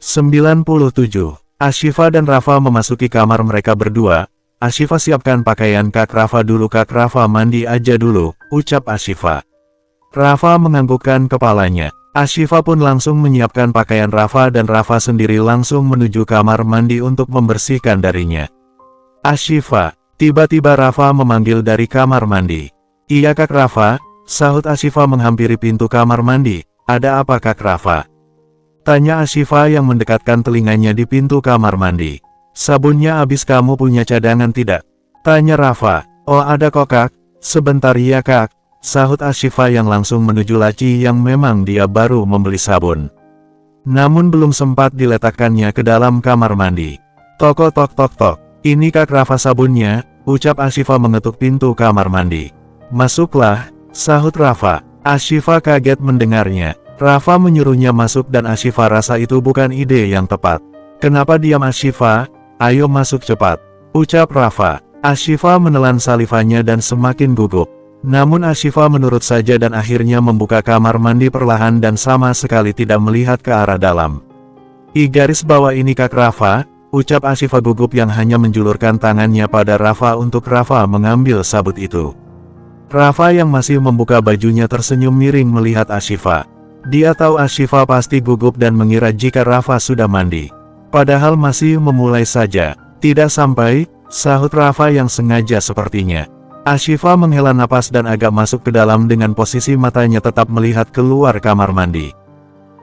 97. Ashifa dan Rafa memasuki kamar mereka berdua. Ashifa, siapkan pakaian Kak Rafa dulu. Kak Rafa, mandi aja dulu, ucap Ashifa. Rafa menganggukkan kepalanya. Ashifa pun langsung menyiapkan pakaian Rafa dan Rafa sendiri langsung menuju kamar mandi untuk membersihkan darinya. Ashifa, tiba-tiba Rafa memanggil dari kamar mandi. Iya Kak Rafa, sahut Ashifa menghampiri pintu kamar mandi. Ada apa Kak Rafa? Tanya Ashifa yang mendekatkan telinganya di pintu kamar mandi. Sabunnya habis, kamu punya cadangan tidak? Tanya Rafa. Oh ada kok Kak, sebentar ya Kak, sahut Ashifa yang langsung menuju laci yang memang dia baru membeli sabun. Namun belum sempat diletakkannya ke dalam kamar mandi. Tok tok tok tok, ini Kak Rafa sabunnya, ucap Ashifa mengetuk pintu kamar mandi. Masuklah, sahut Rafa. Ashifa kaget mendengarnya. Rafa menyuruhnya masuk dan Ashifa rasa itu bukan ide yang tepat. Kenapa diam Ashifa? Ayo masuk cepat, ucap Rafa. Ashifa menelan salivanya dan semakin gugup. Namun Ashifa menurut saja dan akhirnya membuka kamar mandi perlahan dan sama sekali tidak melihat ke arah dalam. Garis bawah ini Kak Rafa, ucap Ashifa gugup yang hanya menjulurkan tangannya pada Rafa untuk Rafa mengambil sabut itu. Rafa yang masih membuka bajunya tersenyum miring melihat Ashifa. Dia tahu Ashifa pasti gugup dan mengira jika Rafa sudah mandi. Padahal masih memulai saja. Tidak sampai, sahut Rafa yang sengaja sepertinya. Ashifa menghela napas dan agak masuk ke dalam dengan posisi matanya tetap melihat keluar kamar mandi.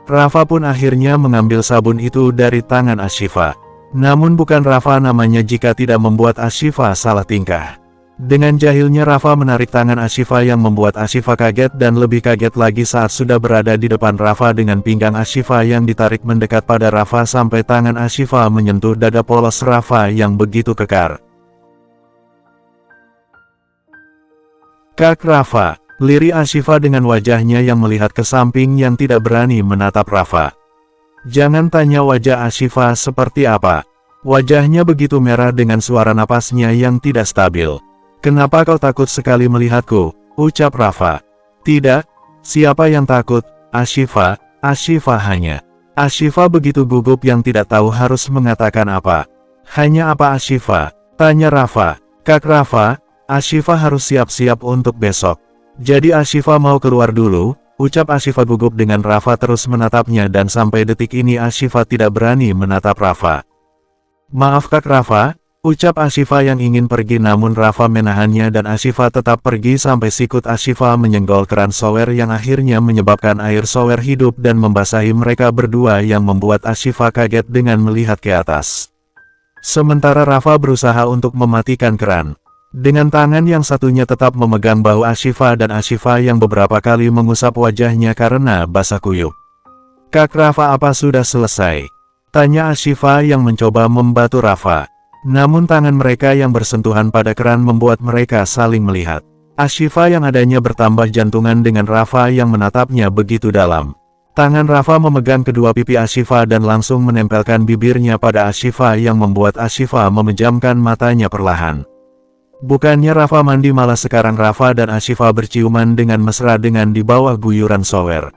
Rafa pun akhirnya mengambil sabun itu dari tangan Ashifa. Namun bukan Rafa namanya jika tidak membuat Ashifa salah tingkah. Dengan jahilnya Rafa menarik tangan Ashifa yang membuat Ashifa kaget dan lebih kaget lagi saat sudah berada di depan Rafa dengan pinggang Ashifa yang ditarik mendekat pada Rafa sampai tangan Ashifa menyentuh dada polos Rafa yang begitu kekar. Kak Rafa, lirik Ashifa dengan wajahnya yang melihat ke samping yang tidak berani menatap Rafa. Jangan tanya wajah Ashifa seperti apa. Wajahnya begitu merah dengan suara napasnya yang tidak stabil. Kenapa kau takut sekali melihatku? Ucap Rafa. Tidak, siapa yang takut? Ashifa, Ashifa hanya. Ashifa begitu gugup yang tidak tahu harus mengatakan apa. Hanya apa Ashifa? Tanya Rafa. Kak Rafa, Ashifa harus siap-siap untuk besok. Jadi Ashifa mau keluar dulu, ucap Ashifa gugup dengan Rafa terus menatapnya dan sampai detik ini Ashifa tidak berani menatap Rafa. Maaf Kak Rafa, ucap Ashifa yang ingin pergi namun Rafa menahannya dan Ashifa tetap pergi sampai sikut Ashifa menyenggol keran shower yang akhirnya menyebabkan air shower hidup dan membasahi mereka berdua yang membuat Ashifa kaget dengan melihat ke atas. Sementara Rafa berusaha untuk mematikan keran. Dengan tangan yang satunya tetap memegang bahu Ashifa dan Ashifa yang beberapa kali mengusap wajahnya karena basah kuyup. Kak Rafa, apa sudah selesai? Tanya Ashifa yang mencoba membantu Rafa. Namun tangan mereka yang bersentuhan pada keran membuat mereka saling melihat. Ashifa yang adanya bertambah jantungan dengan Rafa yang menatapnya begitu dalam. Tangan Rafa memegang kedua pipi Ashifa dan langsung menempelkan bibirnya pada Ashifa yang membuat Ashifa memejamkan matanya perlahan. Bukannya Rafa mandi malah sekarang Rafa dan Ashifa berciuman dengan mesra dengan di bawah guyuran shower.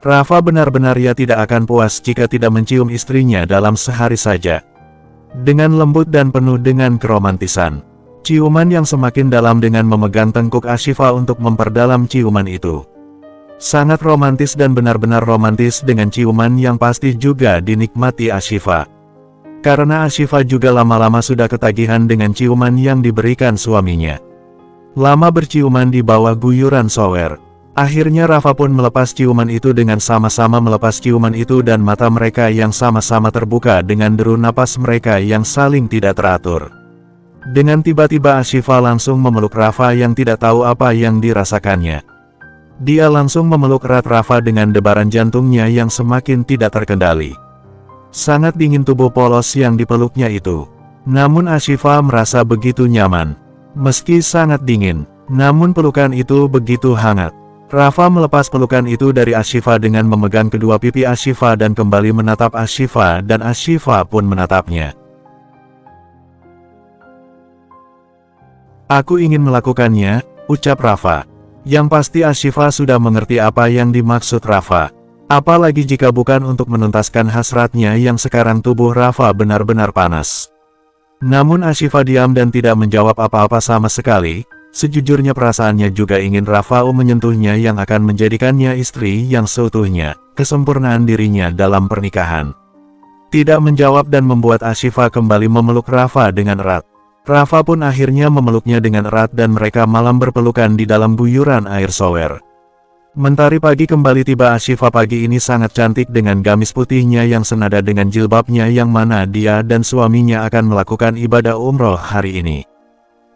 Rafa benar-benar ya tidak akan puas jika tidak mencium istrinya dalam sehari saja. Dengan lembut dan penuh dengan keromantisan. Ciuman yang semakin dalam dengan memegang tengkuk Ashifa untuk memperdalam ciuman itu. Sangat romantis dan benar-benar romantis dengan ciuman yang pasti juga dinikmati Ashifa. Karena Ashifa juga lama-lama sudah ketagihan dengan ciuman yang diberikan suaminya. Lama berciuman di bawah guyuran shower. Akhirnya Rafa pun melepas ciuman itu dengan sama-sama melepas ciuman itu dan mata mereka yang sama-sama terbuka dengan deru napas mereka yang saling tidak teratur. Dengan tiba-tiba Ashifa langsung memeluk Rafa yang tidak tahu apa yang dirasakannya. Dia langsung memeluk erat Rafa dengan debaran jantungnya yang semakin tidak terkendali. Sangat dingin tubuh polos yang dipeluknya itu. Namun Ashifa merasa begitu nyaman. Meski sangat dingin, namun pelukan itu begitu hangat. Rafa melepas pelukan itu dari Ashifa dengan memegang kedua pipi Ashifa dan kembali menatap Ashifa dan Ashifa pun menatapnya. Aku ingin melakukannya, ucap Rafa. Yang pasti Ashifa sudah mengerti apa yang dimaksud Rafa. Apalagi jika bukan untuk menuntaskan hasratnya yang sekarang tubuh Rafa benar-benar panas. Namun Ashifa diam dan tidak menjawab apa-apa sama sekali. Sejujurnya perasaannya juga ingin Rafa menyentuhnya yang akan menjadikannya istri yang seutuhnya, kesempurnaan dirinya dalam pernikahan. Tidak menjawab dan membuat Ashifa kembali memeluk Rafa dengan erat. Rafa pun akhirnya memeluknya dengan erat dan mereka malam berpelukan di dalam guyuran air shower. Mentari pagi kembali tiba. Ashifa pagi ini sangat cantik dengan gamis putihnya yang senada dengan jilbabnya yang mana dia dan suaminya akan melakukan ibadah umroh hari ini.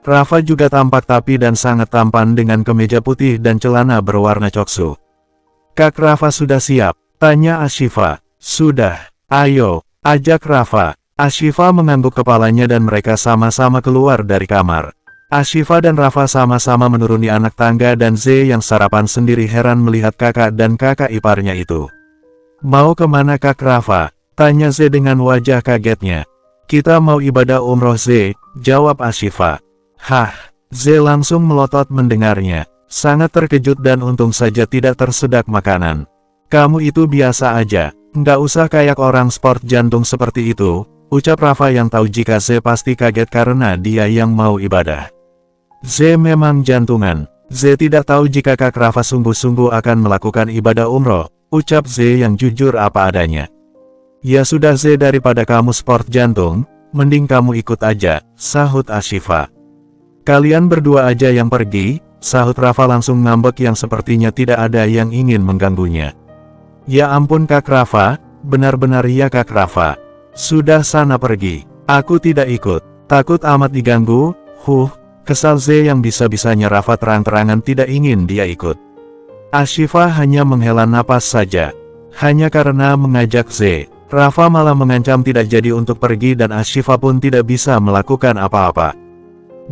Rafa juga tampak tapi dan sangat tampan dengan kemeja putih dan celana berwarna coksu. "Kak Rafa sudah siap?" tanya Ashifa. "Sudah, ayo, ajak Rafa." Ashifa mengangguk kepalanya dan mereka sama-sama keluar dari kamar. Ashifa dan Rafa sama-sama menuruni anak tangga dan Z yang sarapan sendiri heran melihat kakak dan kakak iparnya itu. "Mau kemana Kak Rafa?" tanya Z dengan wajah kagetnya. "Kita mau ibadah umroh Z," jawab Ashifa. "Hah?" Z langsung melotot mendengarnya. Sangat terkejut dan untung saja tidak tersedak makanan. "Kamu itu biasa aja, nggak usah kayak orang sport jantung seperti itu," ucap Rafa yang tahu jika Z pasti kaget karena dia yang mau ibadah. Z memang jantungan. Z tidak tahu jika Kak Rafa sungguh-sungguh akan melakukan ibadah umroh, ucap Z yang jujur apa adanya. "Ya sudah Z, daripada kamu sport jantung, mending kamu ikut aja," sahut Ashifa. "Kalian berdua aja yang pergi," sahut Rafa langsung ngambek yang sepertinya tidak ada yang ingin mengganggunya. "Ya ampun Kak Rafa, benar-benar ya Kak Rafa. Sudah sana pergi, aku tidak ikut, takut amat diganggu." Kesal Z yang bisa-bisanya Rafa terang-terangan tidak ingin dia ikut. Ashifa hanya menghela napas saja. Hanya karena mengajak Z, Rafa malah mengancam tidak jadi untuk pergi dan Ashifa pun tidak bisa melakukan apa-apa.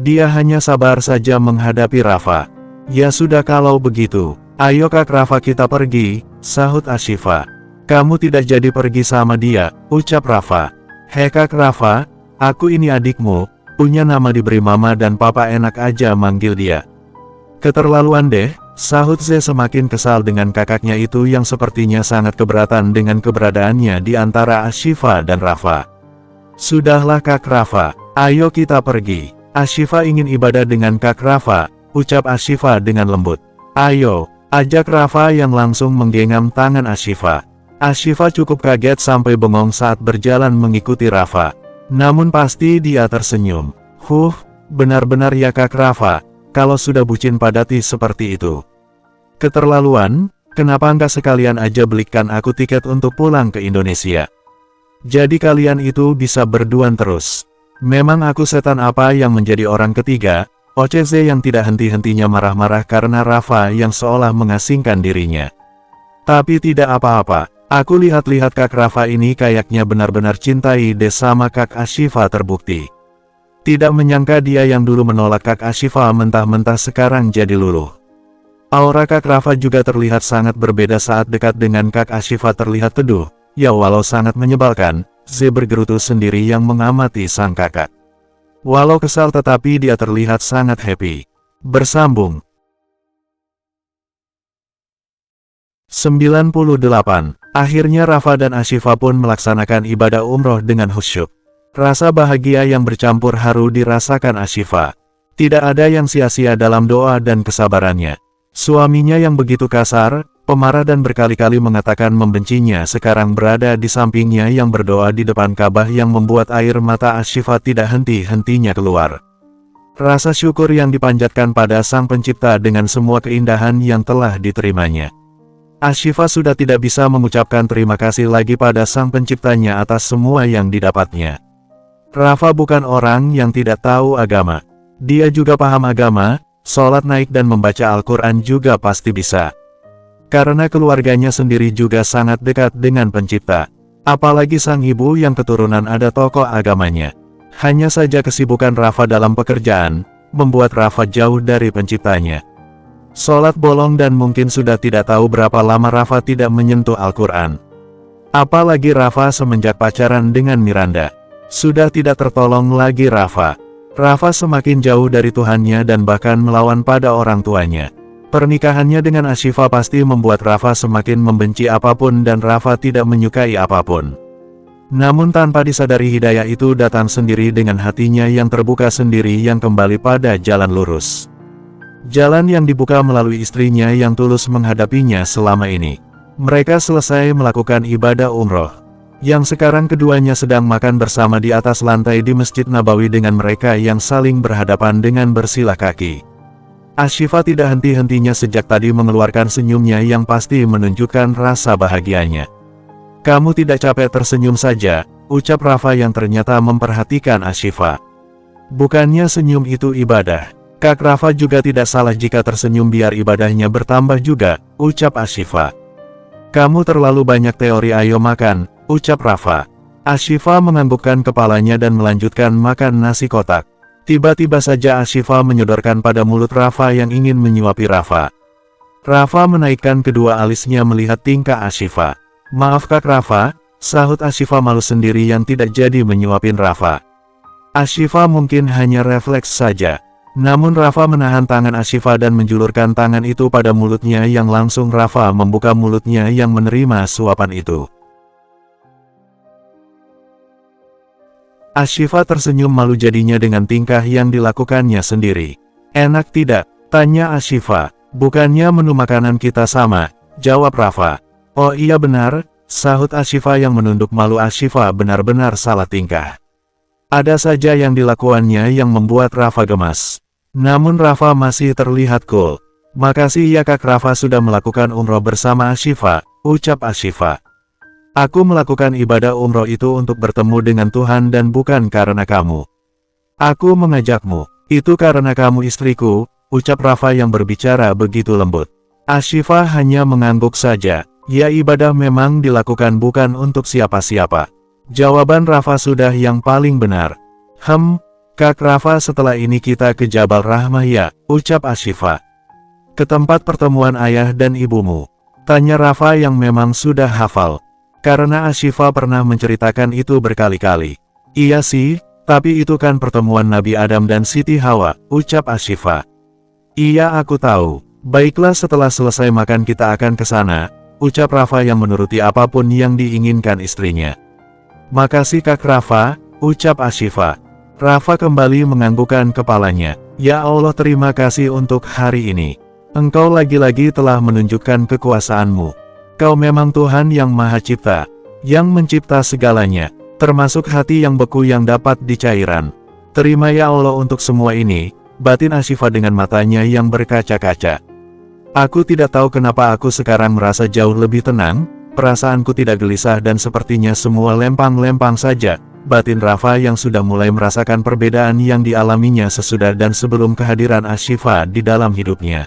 Dia hanya sabar saja menghadapi Rafa. "Ya sudah kalau begitu, ayo Kak Rafa kita pergi," sahut Ashifa. "Kamu tidak jadi pergi sama dia," ucap Rafa. "Hei Kak Rafa, aku ini adikmu. Punya nama diberi mama dan papa, enak aja manggil dia." "Keterlaluan deh," sahut Z semakin kesal dengan kakaknya itu yang sepertinya sangat keberatan dengan keberadaannya di antara Ashifa dan Rafa. "Sudahlah Kak Rafa, ayo kita pergi. Ashifa ingin ibadah dengan Kak Rafa," ucap Ashifa dengan lembut. "Ayo," ajak Rafa yang langsung menggenggam tangan Ashifa. Ashifa cukup kaget sampai bengong saat berjalan mengikuti Rafa. Namun pasti dia tersenyum. Benar-benar ya Kak Rafa, kalau sudah bucin padati seperti itu. Keterlaluan, kenapa nggak sekalian aja belikan aku tiket untuk pulang ke Indonesia? Jadi kalian itu bisa berduaan terus. Memang aku setan apa yang menjadi orang ketiga?" OCZ yang tidak henti-hentinya marah-marah karena Rafa yang seolah mengasingkan dirinya. "Tapi tidak apa-apa. Aku lihat-lihat Kak Rafa ini kayaknya benar-benar cintai deh sama Kak Ashifa." Terbukti. Tidak menyangka dia yang dulu menolak Kak Ashifa mentah-mentah sekarang jadi luluh. Aura Kak Rafa juga terlihat sangat berbeda saat dekat dengan Kak Ashifa, terlihat teduh. Ya walau sangat menyebalkan, Z bergerutu sendiri yang mengamati sang kakak. Walau kesal tetapi dia terlihat sangat happy. Bersambung 98. Akhirnya Rafa dan Ashifa pun melaksanakan ibadah umroh dengan khusyuk. Rasa bahagia yang bercampur haru dirasakan Ashifa. Tidak ada yang sia-sia dalam doa dan kesabarannya. Suaminya yang begitu kasar, pemarah dan berkali-kali mengatakan membencinya sekarang berada di sampingnya yang berdoa di depan Ka'bah yang membuat air mata Ashifa tidak henti-hentinya keluar. Rasa syukur yang dipanjatkan pada Sang Pencipta dengan semua keindahan yang telah diterimanya. Ashifa sudah tidak bisa mengucapkan terima kasih lagi pada Sang Penciptanya atas semua yang didapatnya. Rafa bukan orang yang tidak tahu agama. Dia juga paham agama, sholat naik dan membaca Al-Quran juga pasti bisa. Karena keluarganya sendiri juga sangat dekat dengan Pencipta. Apalagi sang ibu yang keturunan ada tokoh agamanya. Hanya saja kesibukan Rafa dalam pekerjaan, membuat Rafa jauh dari Penciptanya. Sholat bolong dan mungkin sudah tidak tahu berapa lama Rafa tidak menyentuh Al-Quran. Apalagi Rafa semenjak pacaran dengan Miranda. Sudah tidak tertolong lagi Rafa. Rafa semakin jauh dari Tuhannya dan bahkan melawan pada orang tuanya. Pernikahannya dengan Ashifa pasti membuat Rafa semakin membenci apapun dan Rafa tidak menyukai apapun. Namun tanpa disadari hidayah itu datang sendiri dengan hatinya yang terbuka sendiri yang kembali pada jalan lurus. Jalan yang dibuka melalui istrinya yang tulus menghadapinya selama ini. Mereka selesai melakukan ibadah umroh. Yang sekarang keduanya sedang makan bersama di atas lantai di Masjid Nabawi dengan mereka yang saling berhadapan dengan bersilah kaki. Ashifa tidak henti-hentinya sejak tadi mengeluarkan senyumnya yang pasti menunjukkan rasa bahagianya. "Kamu tidak capek tersenyum saja," ucap Rafa yang ternyata memperhatikan Ashifa. "Bukannya senyum itu ibadah. Kak Rafa juga tidak salah jika tersenyum biar ibadahnya bertambah juga," ucap Ashifa. "Kamu terlalu banyak teori, ayo makan," ucap Rafa. Ashifa menganggukkan kepalanya dan melanjutkan makan nasi kotak. Tiba-tiba saja Ashifa menyodorkan pada mulut Rafa yang ingin menyuapi Rafa. Rafa menaikkan kedua alisnya melihat tingkah Ashifa. "Maaf Kak Rafa," sahut Ashifa malu sendiri yang tidak jadi menyuapin Rafa. Ashifa mungkin hanya refleks saja. Namun Rafa menahan tangan Ashifa dan menjulurkan tangan itu pada mulutnya yang langsung Rafa membuka mulutnya yang menerima suapan itu. Ashifa tersenyum malu jadinya dengan tingkah yang dilakukannya sendiri. "Enak tidak?" tanya Ashifa. "Bukannya menu makanan kita sama?" jawab Rafa. "Oh iya benar," sahut Ashifa yang menunduk malu. Ashifa benar-benar salah tingkah. Ada saja yang dilakukannya yang membuat Rafa gemas. Namun Rafa masih terlihat cool. "Makasih ya Kak, Rafa sudah melakukan umroh bersama Ashifa," ucap Ashifa. "Aku melakukan ibadah umroh itu untuk bertemu dengan Tuhan dan bukan karena kamu. Aku mengajakmu, itu karena kamu istriku," ucap Rafa yang berbicara begitu lembut. Ashifa hanya mengangguk saja. "Ya, ibadah memang dilakukan bukan untuk siapa-siapa." Jawaban Rafa sudah yang paling benar. Kak Rafa, setelah ini kita ke Jabal Rahmah ya," ucap Ashifa. "Ke tempat pertemuan ayah dan ibumu?" tanya Rafa yang memang sudah hafal. Karena Ashifa pernah menceritakan itu berkali-kali. "Iya sih, tapi itu kan pertemuan Nabi Adam dan Siti Hawa," ucap Ashifa. "Iya aku tahu. Baiklah, setelah selesai makan kita akan ke sana," ucap Rafa yang menuruti apapun yang diinginkan istrinya. "Makasih Kak Rafa," ucap Ashifa. Rafa kembali menganggukkan kepalanya. "Ya Allah, terima kasih untuk hari ini. Engkau lagi-lagi telah menunjukkan kekuasaanmu. Kau memang Tuhan yang Maha Cipta, yang mencipta segalanya, termasuk hati yang beku yang dapat dicairan. Terima ya Allah untuk semua ini," batin Ashifa dengan matanya yang berkaca-kaca. "Aku tidak tahu kenapa aku sekarang merasa jauh lebih tenang, perasaanku tidak gelisah dan sepertinya semua lempang-lempang saja," batin Rafa yang sudah mulai merasakan perbedaan yang dialaminya sesudah dan sebelum kehadiran Ashifa di dalam hidupnya.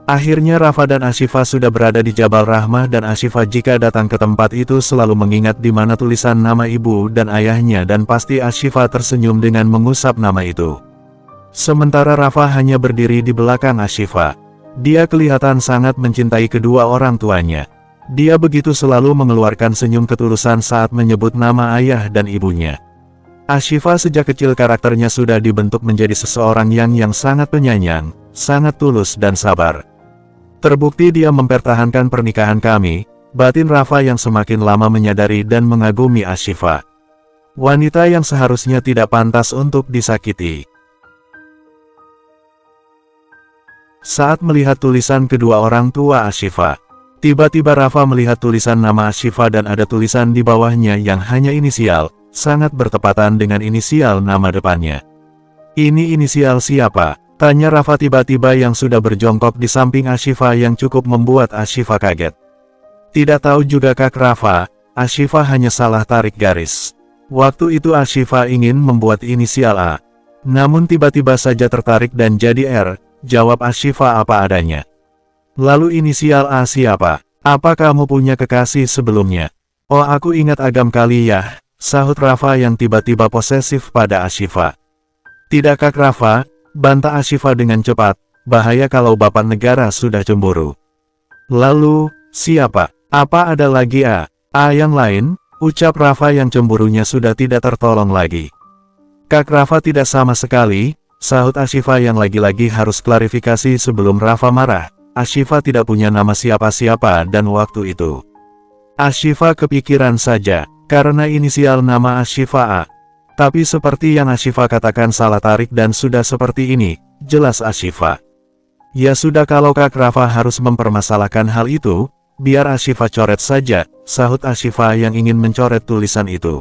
Akhirnya Rafa dan Ashifa sudah berada di Jabal Rahmah dan Ashifa jika datang ke tempat itu selalu mengingat di mana tulisan nama ibu dan ayahnya dan pasti Ashifa tersenyum dengan mengusap nama itu. Sementara Rafa hanya berdiri di belakang Ashifa. Dia kelihatan sangat mencintai kedua orang tuanya. Dia begitu selalu mengeluarkan senyum ketulusan saat menyebut nama ayah dan ibunya. Ashifa sejak kecil karakternya sudah dibentuk menjadi seseorang yang sangat penyayang, sangat tulus dan sabar. Terbukti dia mempertahankan pernikahan kami, batin Rafa yang semakin lama menyadari dan mengagumi Ashifa. Wanita yang seharusnya tidak pantas untuk disakiti. Saat melihat tulisan kedua orang tua Ashifa, tiba-tiba Rafa melihat tulisan nama Ashifa dan ada tulisan di bawahnya yang hanya inisial, sangat bertepatan dengan inisial nama depannya. "Ini inisial siapa?" tanya Rafa tiba-tiba yang sudah berjongkok di samping Ashifa yang cukup membuat Ashifa kaget. "Tidak tahu juga Kak Rafa, Ashifa hanya salah tarik garis. Waktu itu Ashifa ingin membuat inisial A. Namun tiba-tiba saja tertarik dan jadi R," jawab Ashifa apa adanya. "Lalu inisial A siapa? Apa kamu punya kekasih sebelumnya?" "Oh aku ingat agam kali ya," sahut Rafa yang tiba-tiba posesif pada Ashifa. "Tidak Kak Rafa," bantah Ashifa dengan cepat, "bahaya kalau bapak negara sudah cemburu." "Lalu, siapa? Apa ada lagi A yang lain?" ucap Rafa yang cemburunya sudah tidak tertolong lagi. "Kak Rafa tidak sama sekali," sahut Ashifa yang lagi-lagi harus klarifikasi sebelum Rafa marah. Ashifa tidak punya nama siapa-siapa dan waktu itu Ashifa kepikiran saja, karena inisial nama Ashifa A. Tapi seperti yang Ashifa katakan salah tarik dan sudah seperti ini, jelas Ashifa. Ya sudah kalau Kak Rafa harus mempermasalahkan hal itu, biar Ashifa coret saja, sahut Ashifa yang ingin mencoret tulisan itu.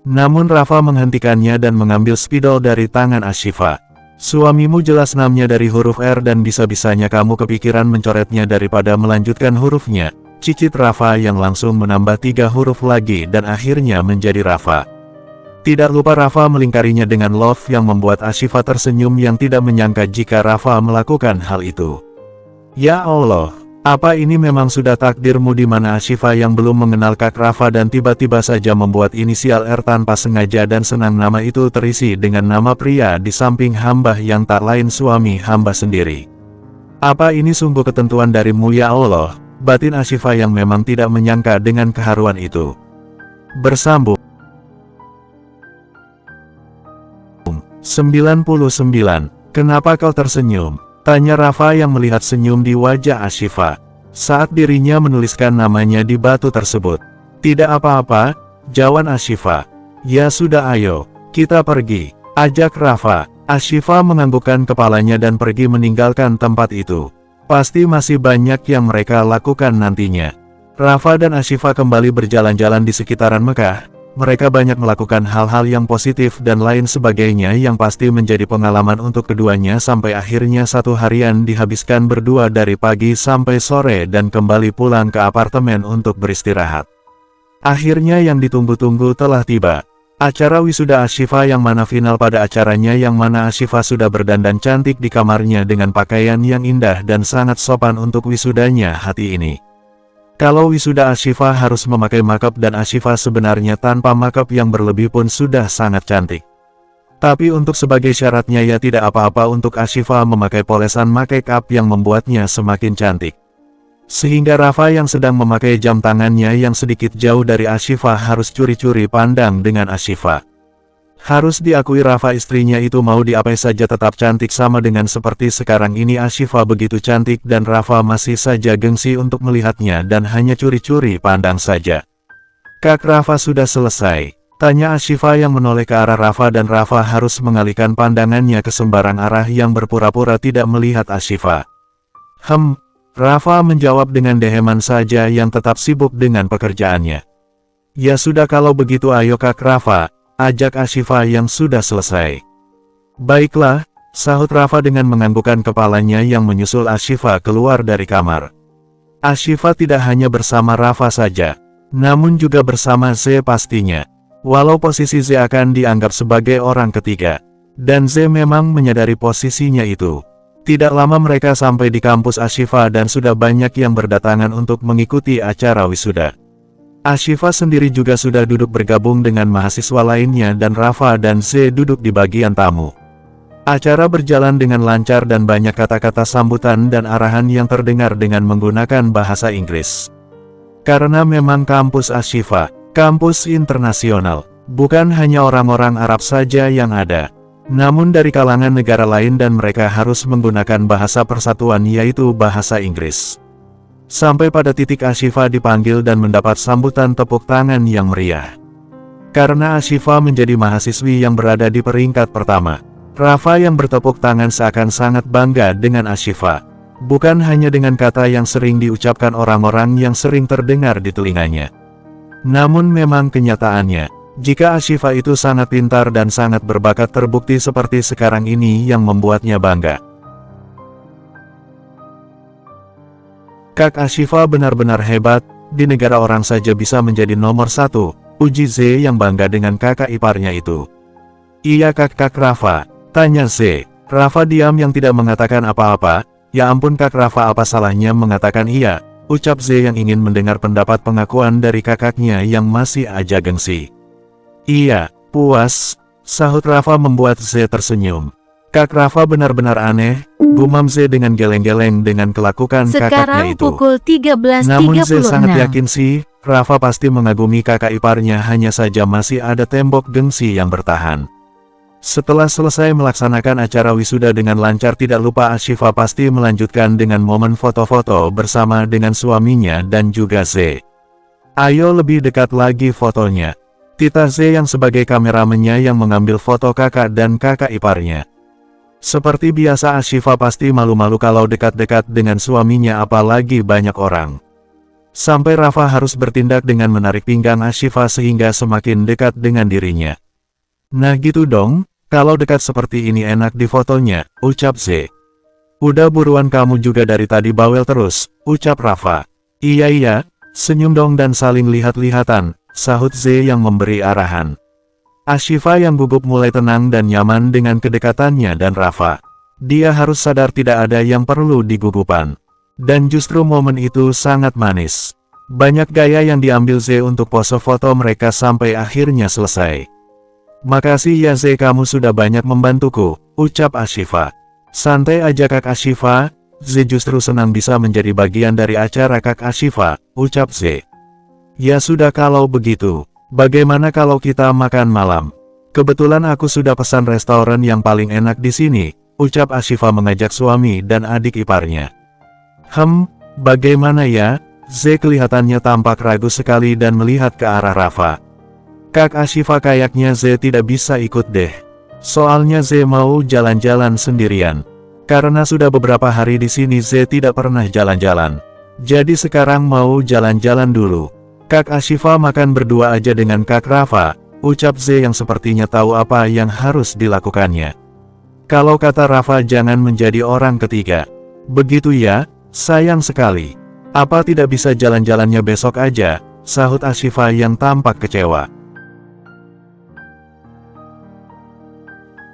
Namun Rafa menghentikannya dan mengambil spidol dari tangan Ashifa. Suamimu jelas namanya dari huruf R dan bisa-bisanya kamu kepikiran mencoretnya daripada melanjutkan hurufnya, cicit Rafa yang langsung menambah 3 huruf lagi dan akhirnya menjadi Rafa. Tidak lupa Rafa melingkarinya dengan love yang membuat Ashifa tersenyum yang tidak menyangka jika Rafa melakukan hal itu. Ya Allah, apa ini memang sudah takdirmu di mana Ashifa yang belum mengenal Kak Rafa dan tiba-tiba saja membuat inisial R tanpa sengaja dan senang nama itu terisi dengan nama pria di samping hamba yang tak lain suami hamba sendiri. Apa ini sungguh ketentuan darimu ya Allah, batin Ashifa yang memang tidak menyangka dengan keharuan itu. Bersambung 99. Kenapa kau tersenyum? Tanya Rafa yang melihat senyum di wajah Ashifa saat dirinya menuliskan namanya di batu tersebut. Tidak apa-apa, jawab Ashifa. Ya sudah ayo, kita pergi, ajak Rafa. Ashifa menganggukkan kepalanya dan pergi meninggalkan tempat itu. Pasti masih banyak yang mereka lakukan nantinya. Rafa dan Ashifa kembali berjalan-jalan di sekitaran Mekah. Mereka banyak melakukan hal-hal yang positif dan lain sebagainya yang pasti menjadi pengalaman untuk keduanya sampai akhirnya satu harian dihabiskan berdua dari pagi sampai sore dan kembali pulang ke apartemen untuk beristirahat. Akhirnya yang ditunggu-tunggu telah tiba. Acara wisuda Ashifa yang mana final pada acaranya yang mana Ashifa sudah berdandan cantik di kamarnya dengan pakaian yang indah dan sangat sopan untuk wisudanya hati ini. Kalau wisuda Ashifa harus memakai makeup dan Ashifa sebenarnya tanpa makeup yang berlebih pun sudah sangat cantik. Tapi untuk sebagai syaratnya ya tidak apa-apa untuk Ashifa memakai polesan makeup yang membuatnya semakin cantik. Sehingga Rafa yang sedang memakai jam tangannya yang sedikit jauh dari Ashifa harus curi-curi pandang dengan Ashifa. Harus diakui Rafa istrinya itu mau diapai saja tetap cantik sama dengan seperti sekarang ini Ashifa begitu cantik dan Rafa masih saja gengsi untuk melihatnya dan hanya curi-curi pandang saja. Kak Rafa sudah selesai? Tanya Ashifa yang menoleh ke arah Rafa dan Rafa harus mengalihkan pandangannya ke sembarang arah yang berpura-pura tidak melihat Ashifa. Rafa menjawab dengan deheman saja yang tetap sibuk dengan pekerjaannya. Ya sudah kalau begitu ayo Kak Rafa, ajak Ashifa yang sudah selesai. Baiklah, sahut Rafa dengan menganggukkan kepalanya yang menyusul Ashifa keluar dari kamar. Ashifa tidak hanya bersama Rafa saja, namun juga bersama Z pastinya. Walau posisi Z akan dianggap sebagai orang ketiga, dan Z memang menyadari posisinya itu. Tidak lama mereka sampai di kampus Ashifa dan sudah banyak yang berdatangan untuk mengikuti acara wisuda. Ashifa sendiri juga sudah duduk bergabung dengan mahasiswa lainnya dan Rafa dan Z duduk di bagian tamu. Acara berjalan dengan lancar dan banyak kata-kata sambutan dan arahan yang terdengar dengan menggunakan bahasa Inggris. Karena memang kampus Ashifa, kampus internasional, bukan hanya orang-orang Arab saja yang ada, namun dari kalangan negara lain dan mereka harus menggunakan bahasa persatuan yaitu bahasa Inggris. Sampai pada titik Ashifa dipanggil dan mendapat sambutan tepuk tangan yang meriah. Karena Ashifa menjadi mahasiswi yang berada di peringkat pertama, Rafa yang bertepuk tangan seakan sangat bangga dengan Ashifa. Bukan hanya dengan kata yang sering diucapkan orang-orang yang sering terdengar di telinganya. Namun memang kenyataannya, jika Ashifa itu sangat pintar dan sangat berbakat terbukti seperti sekarang ini yang membuatnya bangga. Kak Ashifa benar-benar hebat, di negara orang saja bisa menjadi nomor 1, uji Z yang bangga dengan kakak iparnya itu. Iya Kak Rafa, tanya Z. Rafa diam yang tidak mengatakan apa-apa. Ya ampun Kak Rafa, apa salahnya mengatakan iya, ucap Z yang ingin mendengar pendapat pengakuan dari kakaknya yang masih aja gengsi. Iya, puas, sahut Rafa membuat Z tersenyum. Kak Rafa benar-benar aneh, gumam Z dengan geleng-geleng dengan kelakukan kakaknya itu. Sekarang pukul 13.36. Namun Z sangat yakin sih, Rafa pasti mengagumi kakak iparnya, hanya saja masih ada tembok gengsi yang bertahan. Setelah selesai melaksanakan acara wisuda dengan lancar, tidak lupa Ashifa pasti melanjutkan dengan momen foto-foto bersama dengan suaminya dan juga Z. Ayo lebih dekat lagi fotonya. Tita Z yang sebagai kameramennya yang mengambil foto kakak dan kakak iparnya. Seperti biasa Ashifa pasti malu-malu kalau dekat-dekat dengan suaminya, apalagi banyak orang. Sampai Rafa harus bertindak dengan menarik pinggang Ashifa sehingga semakin dekat dengan dirinya. Nah gitu dong. Kalau dekat seperti ini enak di fotonya, ucap Z. Udah buruan, kamu juga dari tadi bawel terus, ucap Rafa. Iya, senyum dong dan saling lihat-lihatan, sahut Z yang memberi arahan. Ashifa yang gugup mulai tenang dan nyaman dengan kedekatannya dan Rafa. Dia harus sadar tidak ada yang perlu digugupan. Dan justru momen itu sangat manis. Banyak gaya yang diambil Z untuk pose foto mereka sampai akhirnya selesai. Makasih ya Z, kamu sudah banyak membantuku, ucap Ashifa. Santai aja Kak Ashifa, Z justru senang bisa menjadi bagian dari acara Kak Ashifa, ucap Z. Ya sudah kalau begitu, bagaimana kalau kita makan malam? Kebetulan aku sudah pesan restoran yang paling enak di sini, ucap Ashifa mengajak suami dan adik iparnya. Bagaimana ya? Z kelihatannya tampak ragu sekali dan melihat ke arah Rafa. Kak Ashifa, kayaknya Z tidak bisa ikut deh. Soalnya Z mau jalan-jalan sendirian. Karena sudah beberapa hari di sini Z tidak pernah jalan-jalan. Jadi sekarang mau jalan-jalan dulu. Kak Ashifa makan berdua aja dengan Kak Rafa, ucap Z yang sepertinya tahu apa yang harus dilakukannya. Kalau kata Rafa jangan menjadi orang ketiga. Begitu ya, sayang sekali. Apa tidak bisa jalan-jalannya besok aja, sahut Ashifa yang tampak kecewa.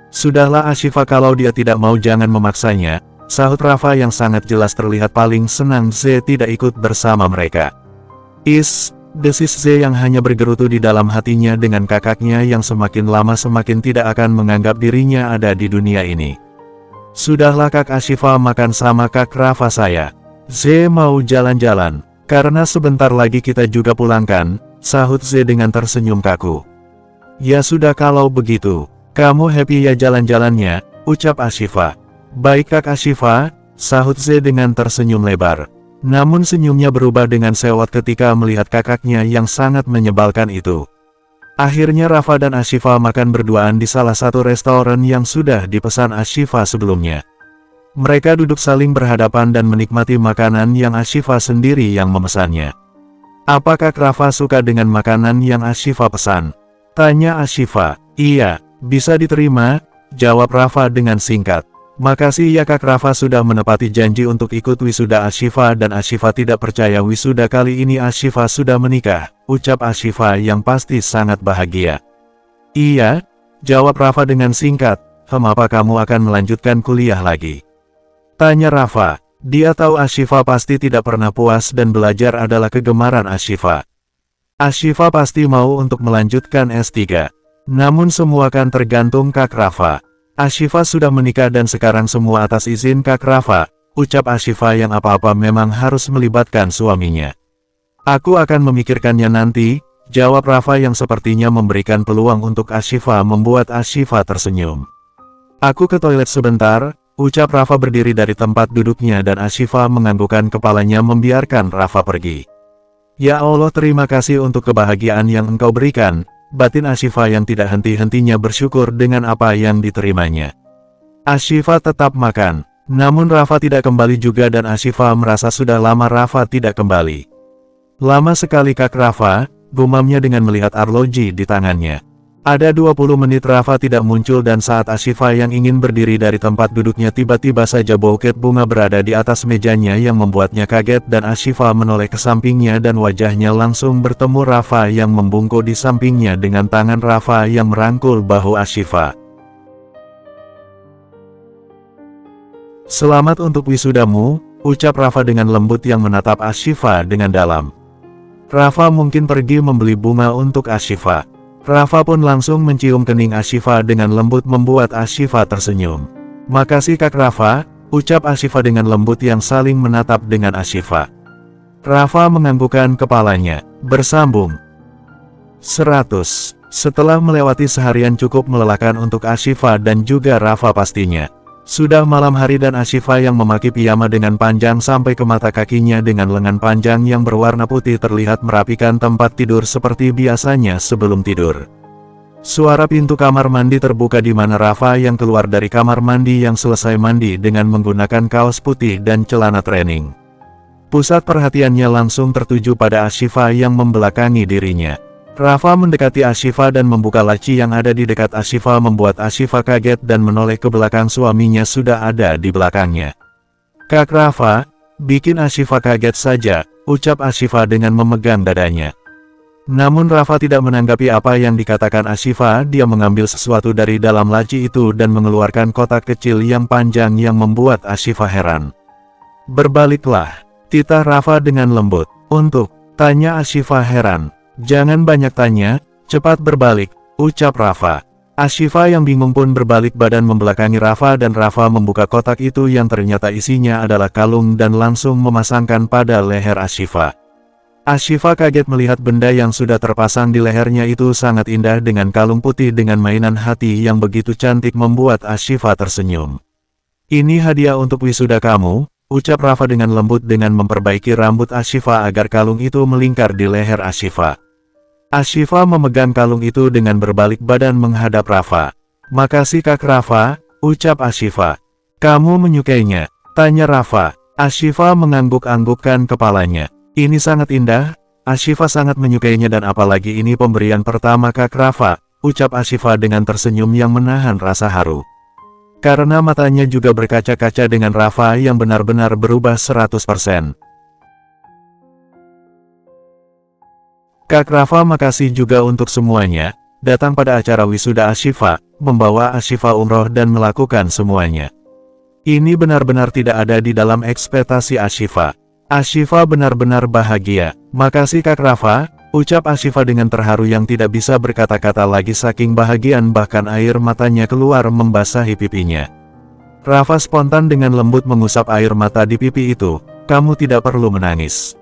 Sudahlah Ashifa, kalau dia tidak mau jangan memaksanya, sahut Rafa yang sangat jelas terlihat paling senang Z tidak ikut bersama mereka. Desis Z yang hanya bergerutu di dalam hatinya dengan kakaknya yang semakin lama semakin tidak akan menganggap dirinya ada di dunia ini. Sudahlah Kak Ashifa, makan sama Kak Rafa saya. Z mau jalan-jalan, karena sebentar lagi kita juga pulangkan, sahut Z dengan tersenyum kaku. Ya sudah kalau begitu. Kamu happy ya jalan-jalannya, ucap Ashifa. Baik Kak Ashifa, sahut Z dengan tersenyum lebar. Namun senyumnya berubah dengan sewot ketika melihat kakaknya yang sangat menyebalkan itu. Akhirnya Rafa dan Ashifa makan berduaan di salah satu restoran yang sudah dipesan Ashifa sebelumnya. Mereka duduk saling berhadapan dan menikmati makanan yang Ashifa sendiri yang memesannya. Apakah Rafa suka dengan makanan yang Ashifa pesan? Tanya Ashifa. Iya. Bisa diterima, jawab Rafa dengan singkat. Makasih ya Kak Rafa sudah menepati janji untuk ikut wisuda Ashifa, dan Ashifa tidak percaya wisuda kali ini Ashifa sudah menikah, ucap Ashifa yang pasti sangat bahagia. Iya, jawab Rafa dengan singkat. Apa kamu akan melanjutkan kuliah lagi? Tanya Rafa. Dia tahu Ashifa pasti tidak pernah puas dan belajar adalah kegemaran Ashifa. Ashifa pasti mau untuk melanjutkan S3. Namun semua kan tergantung Kak Rafa. Ashifa sudah menikah dan sekarang semua atas izin Kak Rafa, ucap Ashifa yang apa-apa memang harus melibatkan suaminya. Aku akan memikirkannya nanti, jawab Rafa yang sepertinya memberikan peluang untuk Ashifa membuat Ashifa tersenyum. Aku ke toilet sebentar, ucap Rafa berdiri dari tempat duduknya dan Ashifa menganggukkan kepalanya membiarkan Rafa pergi. Ya Allah, terima kasih untuk kebahagiaan yang Engkau berikan. Batin Ashifa yang tidak henti-hentinya bersyukur dengan apa yang diterimanya. Ashifa tetap makan, namun Rafa tidak kembali juga dan Ashifa merasa sudah lama Rafa tidak kembali. Lama sekali Kak Rafa, gumamnya dengan melihat arloji di tangannya. Ada 20 menit Rafa tidak muncul dan saat Ashifa yang ingin berdiri dari tempat duduknya tiba-tiba saja bouquet bunga berada di atas mejanya yang membuatnya kaget dan Ashifa menoleh ke sampingnya dan wajahnya langsung bertemu Rafa yang membungkuk di sampingnya dengan tangan Rafa yang merangkul bahu Ashifa. Selamat untuk wisudamu, ucap Rafa dengan lembut yang menatap Ashifa dengan dalam. Rafa mungkin pergi membeli bunga untuk Ashifa. Rafa pun langsung mencium kening Ashifa dengan lembut membuat Ashifa tersenyum. Makasih Kak Rafa, ucap Ashifa dengan lembut yang saling menatap dengan Ashifa. Rafa menganggukkan kepalanya, bersambung. 100. Setelah melewati seharian cukup melelahkan untuk Ashifa dan juga Rafa pastinya. Sudah malam hari dan Ashifa yang memakai piyama dengan panjang sampai ke mata kakinya dengan lengan panjang yang berwarna putih terlihat merapikan tempat tidur seperti biasanya sebelum tidur. Suara pintu kamar mandi terbuka di mana Rafa yang keluar dari kamar mandi yang selesai mandi dengan menggunakan kaos putih dan celana training. Pusat perhatiannya langsung tertuju pada Ashifa yang membelakangi dirinya. Rafa mendekati Ashifa dan membuka laci yang ada di dekat Ashifa membuat Ashifa kaget dan menoleh ke belakang suaminya sudah ada di belakangnya. "Kak Rafa," bikin Ashifa kaget saja, ucap Ashifa dengan memegang dadanya. Namun Rafa tidak menanggapi apa yang dikatakan Ashifa, dia mengambil sesuatu dari dalam laci itu dan mengeluarkan kotak kecil yang panjang yang membuat Ashifa heran. "Berbaliklah," titah Rafa dengan lembut. "Untuk?" tanya Ashifa heran. "Jangan banyak tanya, cepat berbalik," ucap Rafa. Ashifa yang bingung pun berbalik badan membelakangi Rafa dan Rafa membuka kotak itu yang ternyata isinya adalah kalung dan langsung memasangkan pada leher Ashifa. Ashifa kaget melihat benda yang sudah terpasang di lehernya itu sangat indah dengan kalung putih dengan mainan hati yang begitu cantik membuat Ashifa tersenyum. "Ini hadiah untuk wisuda kamu," ucap Rafa dengan lembut dengan memperbaiki rambut Ashifa agar kalung itu melingkar di leher Ashifa. Ashifa memegang kalung itu dengan berbalik badan menghadap Rafa. "Makasih Kak Rafa," ucap Ashifa. "Kamu menyukainya?" tanya Rafa. Ashifa mengangguk-anggukkan kepalanya. "Ini sangat indah, Ashifa sangat menyukainya dan apalagi ini pemberian pertama Kak Rafa," ucap Ashifa dengan tersenyum yang menahan rasa haru. Karena matanya juga berkaca-kaca dengan Rafa yang benar-benar berubah 100%. "Kak Rafa makasih juga untuk semuanya, datang pada acara wisuda Ashifa, membawa Ashifa umroh dan melakukan semuanya. Ini benar-benar tidak ada di dalam ekspektasi Ashifa. Ashifa benar-benar bahagia." "Makasih Kak Rafa," ucap Ashifa dengan terharu yang tidak bisa berkata-kata lagi saking bahagian bahkan air matanya keluar membasahi pipinya. Rafa spontan dengan lembut mengusap air mata di pipi itu. "Kamu tidak perlu menangis.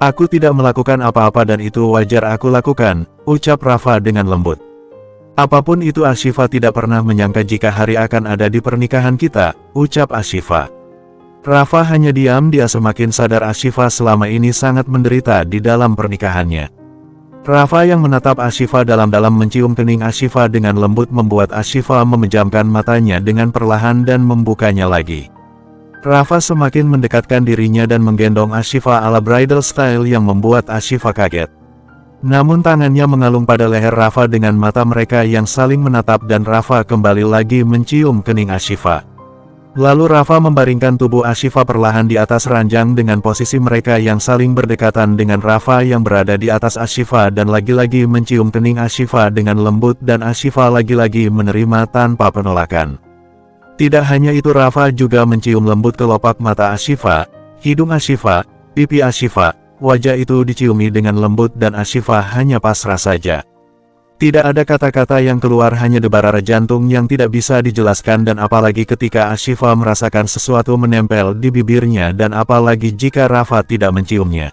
Aku tidak melakukan apa-apa dan itu wajar aku lakukan," ucap Rafa dengan lembut. "Apapun itu Ashifa tidak pernah menyangka jika hari akan ada di pernikahan kita," ucap Ashifa. Rafa hanya diam, dia semakin sadar Ashifa selama ini sangat menderita di dalam pernikahannya. Rafa yang menatap Ashifa dalam-dalam mencium kening Ashifa dengan lembut membuat Ashifa memejamkan matanya dengan perlahan dan membukanya lagi. Rafa semakin mendekatkan dirinya dan menggendong Ashifa ala bridal style yang membuat Ashifa kaget. Namun tangannya mengalung pada leher Rafa dengan mata mereka yang saling menatap dan Rafa kembali lagi mencium kening Ashifa. Lalu Rafa membaringkan tubuh Ashifa perlahan di atas ranjang dengan posisi mereka yang saling berdekatan dengan Rafa yang berada di atas Ashifa dan lagi-lagi mencium kening Ashifa dengan lembut dan Ashifa lagi-lagi menerima tanpa penolakan. Tidak hanya itu Rafa juga mencium lembut kelopak mata Ashifa, hidung Ashifa, pipi Ashifa, wajah itu diciumi dengan lembut dan Ashifa hanya pasrah saja. Tidak ada kata-kata yang keluar hanya debar jantung yang tidak bisa dijelaskan dan apalagi ketika Ashifa merasakan sesuatu menempel di bibirnya dan apalagi jika Rafa tidak menciumnya.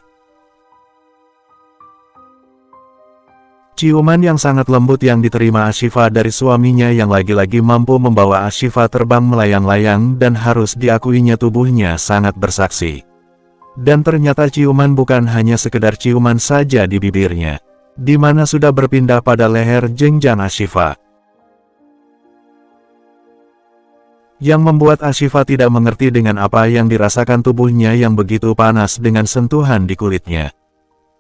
Ciuman yang sangat lembut yang diterima Ashifa dari suaminya yang lagi-lagi mampu membawa Ashifa terbang melayang-layang dan harus diakuinya tubuhnya sangat bersaksi. Dan ternyata ciuman bukan hanya sekedar ciuman saja di bibirnya, di mana sudah berpindah pada leher jenjang Ashifa. Yang membuat Ashifa tidak mengerti dengan apa yang dirasakan tubuhnya yang begitu panas dengan sentuhan di kulitnya.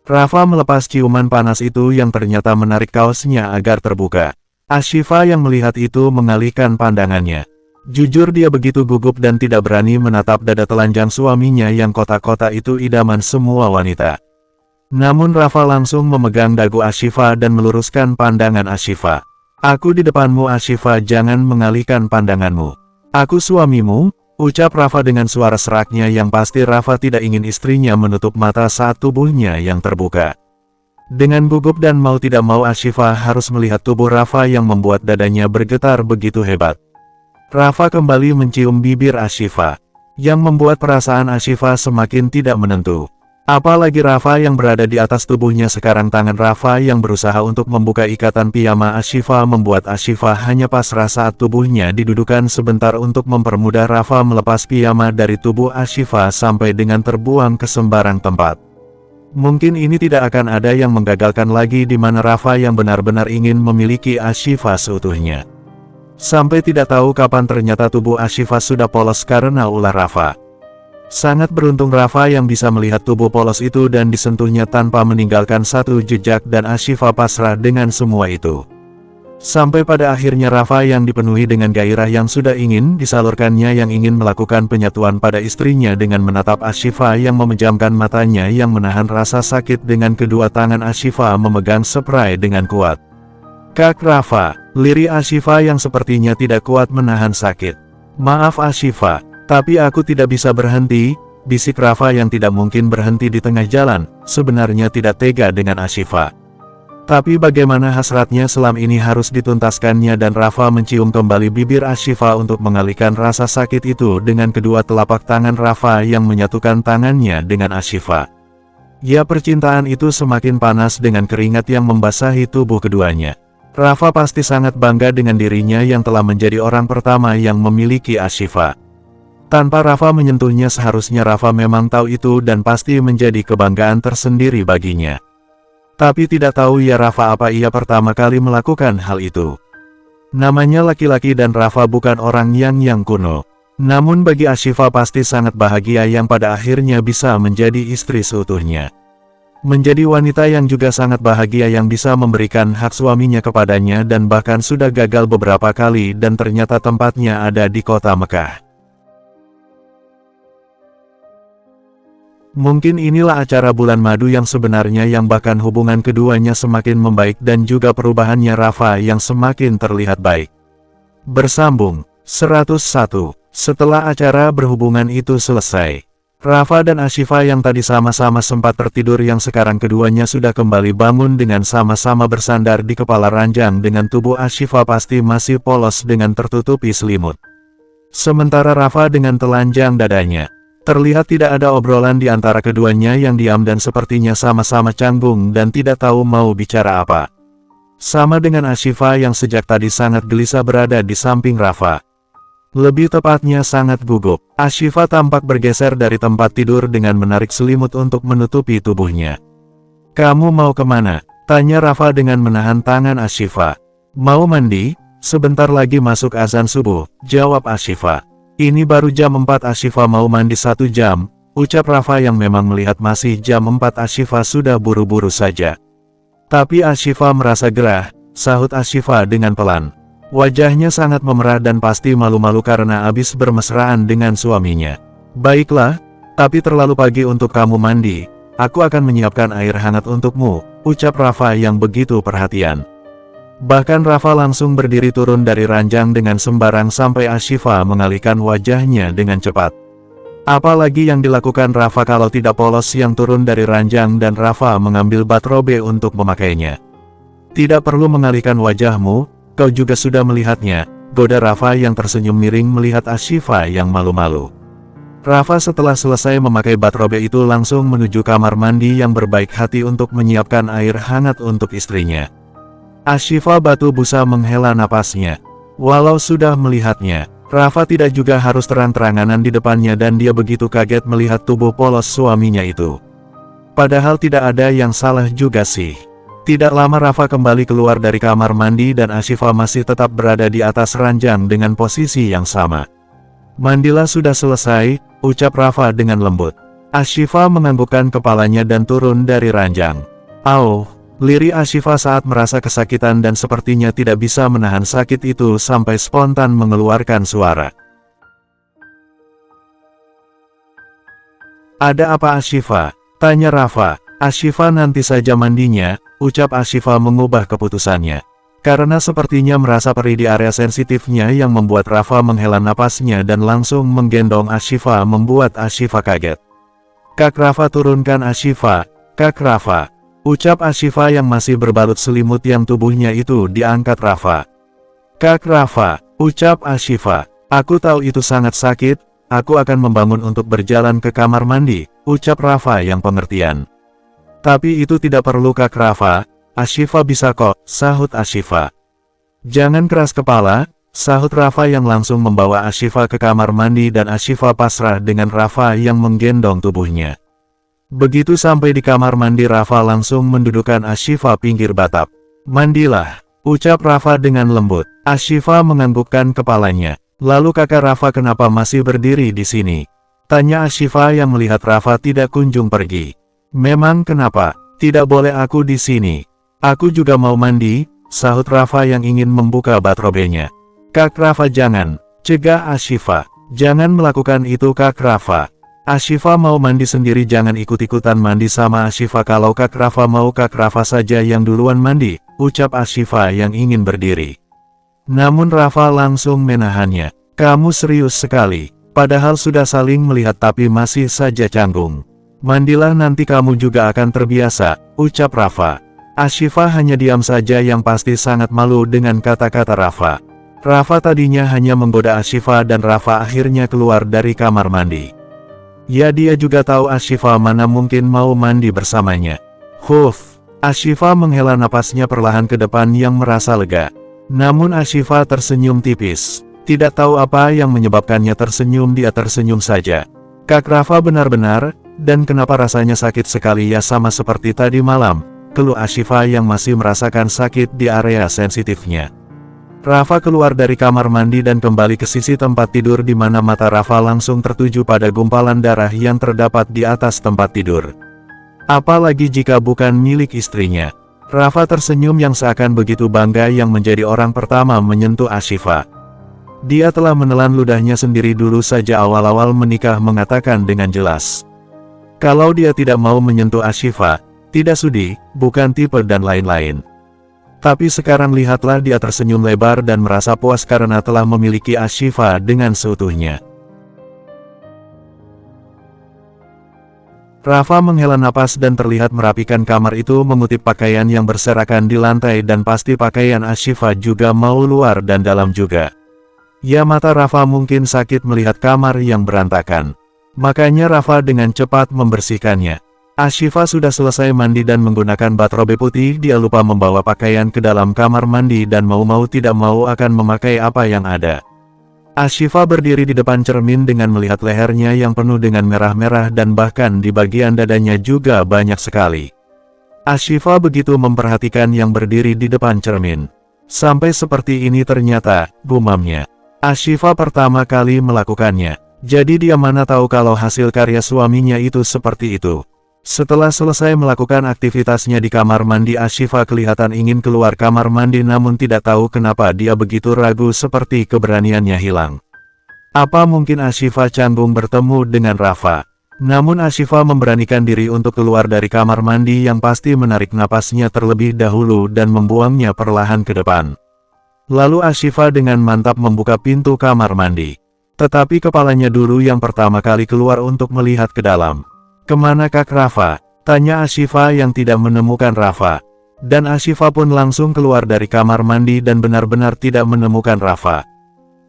Rafa melepas ciuman panas itu yang ternyata menarik kaosnya agar terbuka. Ashifa yang melihat itu mengalihkan pandangannya. Jujur dia begitu gugup dan tidak berani menatap dada telanjang suaminya yang kotak-kotak itu idaman semua wanita. Namun Rafa langsung memegang dagu Ashifa dan meluruskan pandangan Ashifa. "Aku di depanmu Ashifa, jangan mengalihkan pandanganmu. Aku suamimu," ucap Rafa dengan suara seraknya yang pasti Rafa tidak ingin istrinya menutup mata saat tubuhnya yang terbuka. Dengan gugup dan mau tidak mau Ashifa harus melihat tubuh Rafa yang membuat dadanya bergetar begitu hebat. Rafa kembali mencium bibir Ashifa, yang membuat perasaan Ashifa semakin tidak menentu. Apalagi Rafa yang berada di atas tubuhnya sekarang. Tangan Rafa yang berusaha untuk membuka ikatan piyama Ashifa membuat Ashifa hanya pasrah saat tubuhnya didudukan sebentar untuk mempermudah Rafa melepas piyama dari tubuh Ashifa sampai dengan terbuang ke sembarang tempat. Mungkin ini tidak akan ada yang menggagalkan lagi di mana Rafa yang benar-benar ingin memiliki Ashifa seutuhnya. Sampai tidak tahu kapan ternyata tubuh Ashifa sudah polos karena ulah Rafa. Sangat beruntung Rafa yang bisa melihat tubuh polos itu dan disentuhnya tanpa meninggalkan satu jejak dan Ashifa pasrah dengan semua itu. Sampai pada akhirnya Rafa yang dipenuhi dengan gairah yang sudah ingin disalurkannya yang ingin melakukan penyatuan pada istrinya dengan menatap Ashifa yang memejamkan matanya yang menahan rasa sakit dengan kedua tangan Ashifa memegang spray dengan kuat. "Kak Rafa," lirih Ashifa yang sepertinya tidak kuat menahan sakit. "Maaf Ashifa, tapi aku tidak bisa berhenti," bisik Rafa yang tidak mungkin berhenti di tengah jalan, sebenarnya tidak tega dengan Ashifa. Tapi bagaimana hasratnya selama ini harus dituntaskannya dan Rafa mencium kembali bibir Ashifa untuk mengalihkan rasa sakit itu dengan kedua telapak tangan Rafa yang menyatukan tangannya dengan Ashifa. Ya, percintaan itu semakin panas dengan keringat yang membasahi tubuh keduanya. Rafa pasti sangat bangga dengan dirinya yang telah menjadi orang pertama yang memiliki Ashifa. Tanpa Rafa menyentuhnya seharusnya Rafa memang tahu itu dan pasti menjadi kebanggaan tersendiri baginya. Tapi tidak tahu ya Rafa apa ia pertama kali melakukan hal itu. Namanya laki-laki dan Rafa bukan orang yang kuno. Namun bagi Ashifa pasti sangat bahagia yang pada akhirnya bisa menjadi istri seutuhnya. Menjadi wanita yang juga sangat bahagia yang bisa memberikan hak suaminya kepadanya dan bahkan sudah gagal beberapa kali dan ternyata tempatnya ada di kota Mekah. Mungkin inilah acara bulan madu yang sebenarnya yang bahkan hubungan keduanya semakin membaik dan juga perubahannya Rafa yang semakin terlihat baik. Bersambung 101. Setelah acara berhubungan itu selesai, Rafa dan Ashifa yang tadi sama-sama sempat tertidur yang sekarang keduanya sudah kembali bangun dengan sama-sama bersandar di kepala ranjang dengan tubuh Ashifa pasti masih polos dengan tertutupi selimut. Sementara Rafa dengan telanjang dadanya. Terlihat tidak ada obrolan di antara keduanya yang diam dan sepertinya sama-sama canggung dan tidak tahu mau bicara apa. Sama dengan Ashifa yang sejak tadi sangat gelisah berada di samping Rafa. Lebih tepatnya sangat gugup. Ashifa tampak bergeser dari tempat tidur dengan menarik selimut untuk menutupi tubuhnya. "Kamu mau kemana?" tanya Rafa dengan menahan tangan Ashifa. "Mau mandi? Sebentar lagi masuk azan subuh," jawab Ashifa. "Ini baru jam 4 Ashifa mau mandi 1 jam, ucap Rafa yang memang melihat masih jam 4 Ashifa sudah buru-buru saja. Tapi Ashifa merasa gerah, sahut Ashifa dengan pelan. Wajahnya sangat memerah dan pasti malu-malu karena habis bermesraan dengan suaminya. "Baiklah, tapi terlalu pagi untuk kamu mandi, aku akan menyiapkan air hangat untukmu," ucap Rafa yang begitu perhatian. Bahkan Rafa langsung berdiri turun dari ranjang dengan sembarang sampai Ashifa mengalihkan wajahnya dengan cepat. Apalagi yang dilakukan Rafa kalau tidak polos yang turun dari ranjang dan Rafa mengambil batrobe untuk memakainya. "Tidak perlu mengalihkan wajahmu, kau juga sudah melihatnya," goda Rafa yang tersenyum miring melihat Ashifa yang malu-malu. Rafa setelah selesai memakai batrobe itu langsung menuju kamar mandi yang berbaik hati untuk menyiapkan air hangat untuk istrinya. Ashifa batu busa menghela napasnya. Walau sudah melihatnya, Rafa tidak juga harus terang-teranganan di depannya dan dia begitu kaget melihat tubuh polos suaminya itu. Padahal tidak ada yang salah juga sih. Tidak lama Rafa kembali keluar dari kamar mandi dan Ashifa masih tetap berada di atas ranjang dengan posisi yang sama. "Mandilah sudah selesai," ucap Rafa dengan lembut. Ashifa menganggukkan kepalanya dan turun dari ranjang. "Au!" lirih Ashifa saat merasa kesakitan dan sepertinya tidak bisa menahan sakit itu sampai spontan mengeluarkan suara. "Ada apa Ashifa?" tanya Rafa. "Ashifa nanti saja mandinya," ucap Ashifa mengubah keputusannya. Karena sepertinya merasa perih di area sensitifnya yang membuat Rafa menghela napasnya dan langsung menggendong Ashifa membuat Ashifa kaget. "Kak Rafa, turunkan Ashifa, Kak Rafa," ucap Ashifa yang masih berbalut selimut yang tubuhnya itu diangkat Rafa. "Kak Rafa," ucap Ashifa, "aku tahu itu sangat sakit, aku akan membangun untuk berjalan ke kamar mandi," ucap Rafa yang pengertian. Tapi itu tidak perlu Kak Rafa, Ashifa bisa kok, sahut Ashifa. Jangan keras kepala, sahut Rafa yang langsung membawa Ashifa ke kamar mandi dan Ashifa pasrah dengan Rafa yang menggendong tubuhnya. Begitu sampai di kamar mandi Rafa langsung mendudukkan Ashifa pinggir batap. Mandilah, ucap Rafa dengan lembut. Ashifa menganggukkan kepalanya. Lalu kakak Rafa kenapa masih berdiri di sini? Tanya Ashifa yang melihat Rafa tidak kunjung pergi. Memang kenapa? Tidak boleh aku di sini. Aku juga mau mandi, sahut Rafa yang ingin membuka batrobenya. Kak Rafa jangan, cegah Ashifa. Jangan melakukan itu Kak Rafa. Ashifa mau mandi sendiri, jangan ikut-ikutan mandi sama Ashifa. Kalau Kak Rafa mau, Kak Rafa saja yang duluan mandi, ucap Ashifa yang ingin berdiri. Namun Rafa langsung menahannya. Kamu serius sekali, padahal sudah saling melihat tapi masih saja canggung. Mandilah nanti kamu juga akan terbiasa, ucap Rafa. Ashifa hanya diam saja yang pasti sangat malu dengan kata-kata Rafa. Rafa tadinya hanya menggoda Ashifa dan Rafa akhirnya keluar dari kamar mandi. Ya dia juga tahu Ashifa mana mungkin mau mandi bersamanya. Huff, Ashifa menghela napasnya perlahan ke depan yang merasa lega. Namun Ashifa tersenyum tipis. Tidak tahu apa yang menyebabkannya tersenyum, dia tersenyum saja. Kak Rafa benar-benar, dan kenapa rasanya sakit sekali ya, sama seperti tadi malam, keluh Ashifa yang masih merasakan sakit di area sensitifnya. Rafa keluar dari kamar mandi dan kembali ke sisi tempat tidur di mana mata Rafa langsung tertuju pada gumpalan darah yang terdapat di atas tempat tidur. Apalagi jika bukan milik istrinya. Rafa tersenyum yang seakan begitu bangga yang menjadi orang pertama menyentuh Ashifa. Dia telah menelan ludahnya sendiri dulu saja awal-awal menikah, mengatakan dengan jelas. Kalau dia tidak mau menyentuh Ashifa, tidak sudi, bukan tipe dan lain-lain. Tapi sekarang lihatlah, dia tersenyum lebar dan merasa puas karena telah memiliki Ashifa dengan seutuhnya. Rafa menghela napas dan terlihat merapikan kamar itu, mengutip pakaian yang berserakan di lantai dan pasti pakaian Ashifa juga mau luar dan dalam juga. Ya mata Rafa mungkin sakit melihat kamar yang berantakan. Makanya Rafa dengan cepat membersihkannya. Ashifa sudah selesai mandi dan menggunakan bathrobe putih, dia lupa membawa pakaian ke dalam kamar mandi dan mau-mau tidak mau akan memakai apa yang ada. Ashifa berdiri di depan cermin dengan melihat lehernya yang penuh dengan merah-merah dan bahkan di bagian dadanya juga banyak sekali. Ashifa begitu memperhatikan yang berdiri di depan cermin. Sampai seperti ini ternyata, gumamnya. Ashifa pertama kali melakukannya. Jadi dia mana tahu kalau hasil karya suaminya itu seperti itu. Setelah selesai melakukan aktivitasnya di kamar mandi, Ashifa kelihatan ingin keluar kamar mandi, namun tidak tahu kenapa dia begitu ragu seperti keberaniannya hilang. Apa mungkin Ashifa canggung bertemu dengan Rafa? Namun Ashifa memberanikan diri untuk keluar dari kamar mandi yang pasti menarik napasnya terlebih dahulu dan membuangnya perlahan ke depan. Lalu Ashifa dengan mantap membuka pintu kamar mandi. Tetapi kepalanya dulu yang pertama kali keluar untuk melihat ke dalam. Kemana Kak Rafa? Tanya Ashifa yang tidak menemukan Rafa. Dan Ashifa pun langsung keluar dari kamar mandi dan benar-benar tidak menemukan Rafa.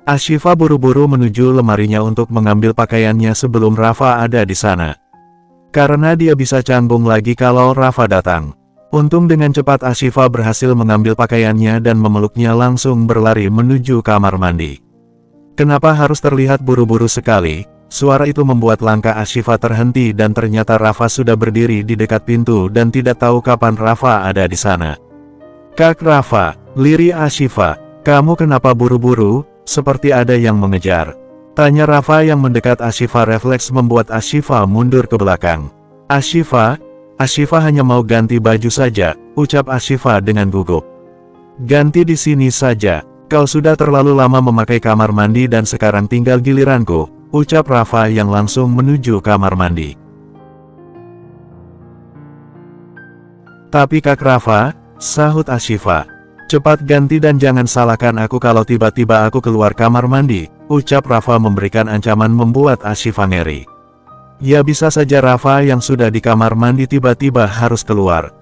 Ashifa buru-buru menuju lemarinya untuk mengambil pakaiannya sebelum Rafa ada di sana. Karena dia bisa canggung lagi kalau Rafa datang. Untung dengan cepat Ashifa berhasil mengambil pakaiannya dan memeluknya langsung berlari menuju kamar mandi. Kenapa harus terlihat buru-buru sekali? Suara itu membuat langkah Ashifa terhenti dan ternyata Rafa sudah berdiri di dekat pintu dan tidak tahu kapan Rafa ada di sana. Kak Rafa, lirih Ashifa, kamu kenapa buru-buru, seperti ada yang mengejar? Tanya Rafa yang mendekat. Ashifa refleks membuat Ashifa mundur ke belakang. Ashifa hanya mau ganti baju saja, ucap Ashifa dengan gugup. Ganti di sini saja, kau sudah terlalu lama memakai kamar mandi dan sekarang tinggal giliranku, ucap Rafa yang langsung menuju kamar mandi. Tapi Kak Rafa, sahut Ashifa, cepat ganti dan jangan salahkan aku kalau tiba-tiba aku keluar kamar mandi, ucap Rafa memberikan ancaman membuat Ashifa ngeri. Ya bisa saja Rafa yang sudah di kamar mandi tiba-tiba harus keluar.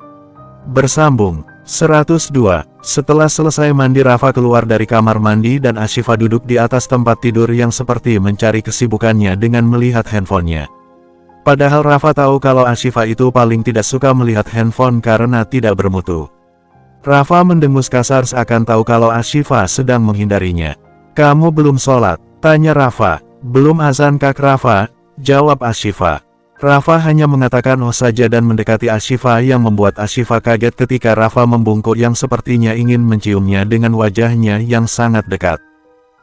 Bersambung 102. Setelah selesai mandi Rafa keluar dari kamar mandi dan Ashifa duduk di atas tempat tidur yang seperti mencari kesibukannya dengan melihat handphonenya. Padahal Rafa tahu kalau Ashifa itu paling tidak suka melihat handphone karena tidak bermutu. Rafa mendengus kasar seakan tahu kalau Ashifa sedang menghindarinya. "Kamu belum sholat?" tanya Rafa. "Belum azan Kak Rafa," jawab Ashifa. Rafa hanya mengatakan oh saja dan mendekati Ashifa yang membuat Ashifa kaget ketika Rafa membungkuk yang sepertinya ingin menciumnya dengan wajahnya yang sangat dekat.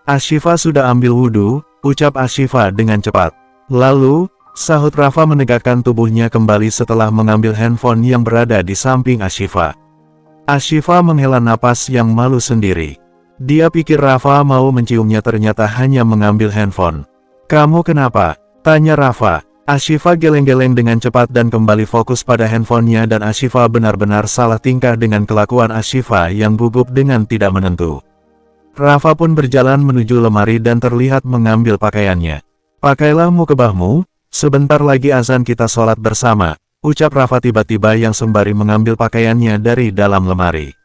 "Ashifa sudah ambil wudhu," ucap Ashifa dengan cepat. "Lalu?" sahut Rafa menegakkan tubuhnya kembali setelah mengambil handphone yang berada di samping Ashifa. Ashifa menghela napas yang malu sendiri. Dia pikir Rafa mau menciumnya ternyata hanya mengambil handphone. "Kamu kenapa?" tanya Rafa. Ashifa geleng-geleng dengan cepat dan kembali fokus pada handphonenya dan Ashifa benar-benar salah tingkah dengan kelakuan Ashifa yang gugup dengan tidak menentu. Rafa pun berjalan menuju lemari dan terlihat mengambil pakaiannya. "Pakailah mukebahmu, sebentar lagi azan kita sholat bersama," ucap Rafa tiba-tiba yang sembari mengambil pakaiannya dari dalam lemari.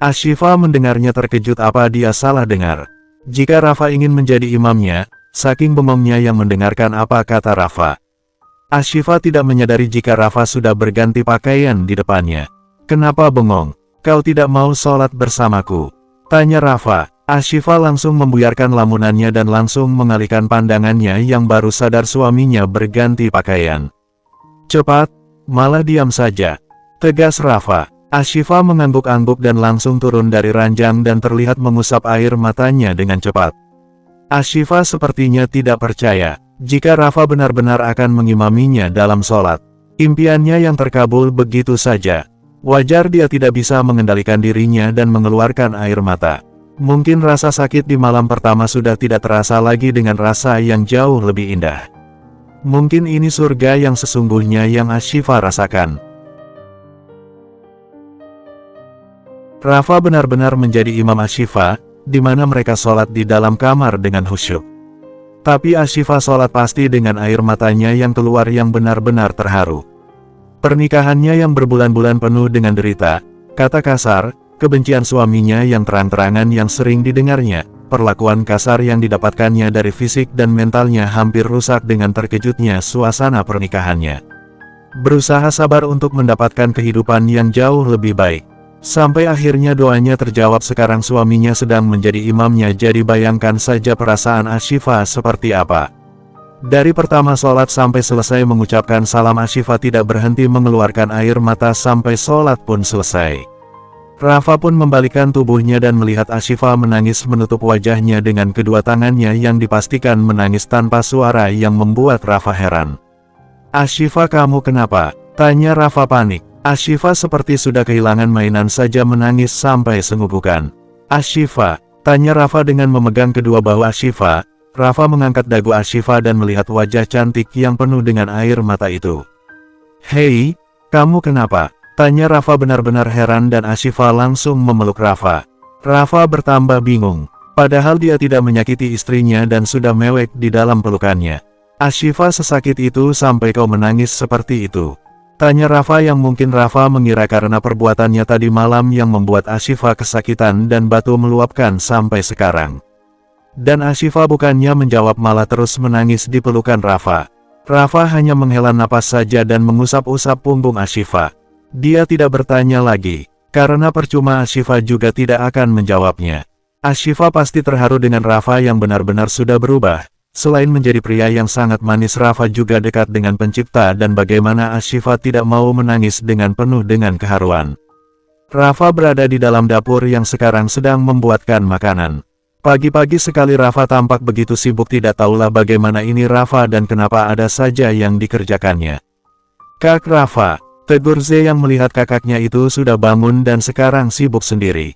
Ashifa mendengarnya terkejut apa dia salah dengar. Jika Rafa ingin menjadi imamnya, saking bengongnya yang mendengarkan apa kata Rafa. Ashifa tidak menyadari jika Rafa sudah berganti pakaian di depannya. "Kenapa bengong? Kau tidak mau sholat bersamaku?" tanya Rafa. Ashifa langsung membuyarkan lamunannya dan langsung mengalihkan pandangannya yang baru sadar suaminya berganti pakaian. "Cepat, malah diam saja," tegas Rafa. Ashifa mengangguk-angguk dan langsung turun dari ranjang dan terlihat mengusap air matanya dengan cepat. Ashifa sepertinya tidak percaya jika Rafa benar-benar akan mengimaminya dalam sholat. Impiannya yang terkabul begitu saja. Wajar dia tidak bisa mengendalikan dirinya dan mengeluarkan air mata. Mungkin rasa sakit di malam pertama sudah tidak terasa lagi dengan rasa yang jauh lebih indah. Mungkin ini surga yang sesungguhnya yang Ashifa rasakan. Rafa benar-benar menjadi imam Ashifa, di mana mereka sholat di dalam kamar dengan khusyuk. Tapi Ashifa sholat pasti dengan air matanya yang keluar yang benar-benar terharu. Pernikahannya yang berbulan-bulan penuh dengan derita, kata kasar, kebencian suaminya yang terang-terangan yang sering didengarnya, perlakuan kasar yang didapatkannya dari fisik dan mentalnya hampir rusak dengan terkejutnya suasana pernikahannya. Berusaha sabar untuk mendapatkan kehidupan yang jauh lebih baik. Sampai akhirnya doanya terjawab sekarang suaminya sedang menjadi imamnya jadi bayangkan saja perasaan Ashifa seperti apa. Dari pertama sholat sampai selesai mengucapkan salam Ashifa tidak berhenti mengeluarkan air mata sampai sholat pun selesai. Rafa pun membalikkan tubuhnya dan melihat Ashifa menangis menutup wajahnya dengan kedua tangannya yang dipastikan menangis tanpa suara yang membuat Rafa heran. "Ashifa kamu kenapa?" tanya Rafa panik. Ashifa seperti sudah kehilangan mainan saja menangis sampai sengugukan. "Ashifa?" tanya Rafa dengan memegang kedua bahu Ashifa. Rafa mengangkat dagu Ashifa dan melihat wajah cantik yang penuh dengan air mata itu. "Hei, kamu kenapa?" tanya Rafa benar-benar heran dan Ashifa langsung memeluk Rafa. Rafa bertambah bingung. Padahal dia tidak menyakiti istrinya dan sudah mewek di dalam pelukannya. "Ashifa sesakit itu sampai kau menangis seperti itu?" tanya Rafa yang mungkin Rafa mengira karena perbuatannya tadi malam yang membuat Ashifa kesakitan dan batu meluapkan sampai sekarang. Dan Ashifa bukannya menjawab malah terus menangis di pelukan Rafa. Rafa hanya menghela napas saja dan mengusap-usap punggung Ashifa. Dia tidak bertanya lagi, karena percuma Ashifa juga tidak akan menjawabnya. Ashifa pasti terharu dengan Rafa yang benar-benar sudah berubah. Selain menjadi pria yang sangat manis, Rafa juga dekat dengan pencipta dan bagaimana Ashifa tidak mau menangis dengan penuh dengan keharuan. Rafa berada di dalam dapur yang sekarang sedang membuatkan makanan. Pagi-pagi sekali Rafa tampak begitu sibuk tidak tahulah bagaimana ini Rafa dan kenapa ada saja yang dikerjakannya. "Kak Rafa," tegur Z yang melihat kakaknya itu sudah bangun dan sekarang sibuk sendiri.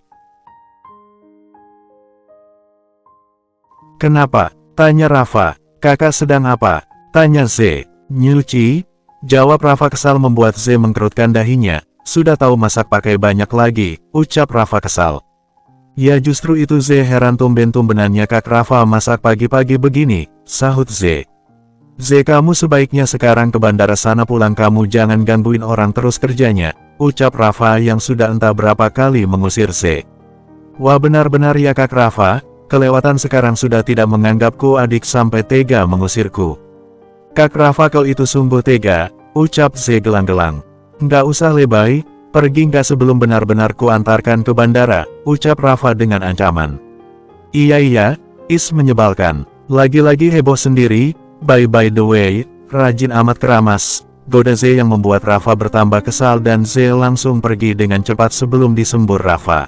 "Kenapa?" tanya Rafa. "Kakak sedang apa?" tanya Z. "Nyuci," jawab Rafa kesal membuat Z mengkerutkan dahinya. "Sudah tahu masak pakai banyak lagi," ucap Rafa kesal. "Ya justru itu Z heran tumben-tumbenannya Kak Rafa masak pagi-pagi begini," sahut Z. "Z kamu sebaiknya sekarang ke bandara sana pulang kamu jangan gangguin orang terus kerjanya," ucap Rafa yang sudah entah berapa kali mengusir Z. "Wah benar-benar ya Kak Rafa. Kelewatan sekarang sudah tidak menganggapku adik sampai tega mengusirku." Kak Rafa, kau itu sungguh tega, ucap Ze gelang-gelang. Nggak usah lebay, pergi nggak sebelum benar-benar ku antarkan ke bandara, ucap Rafa dengan ancaman. Iya, is menyebalkan. Lagi-lagi heboh sendiri, by the way, rajin amat keramas. Goda Ze yang membuat Rafa bertambah kesal dan Ze langsung pergi dengan cepat sebelum disembur Rafa.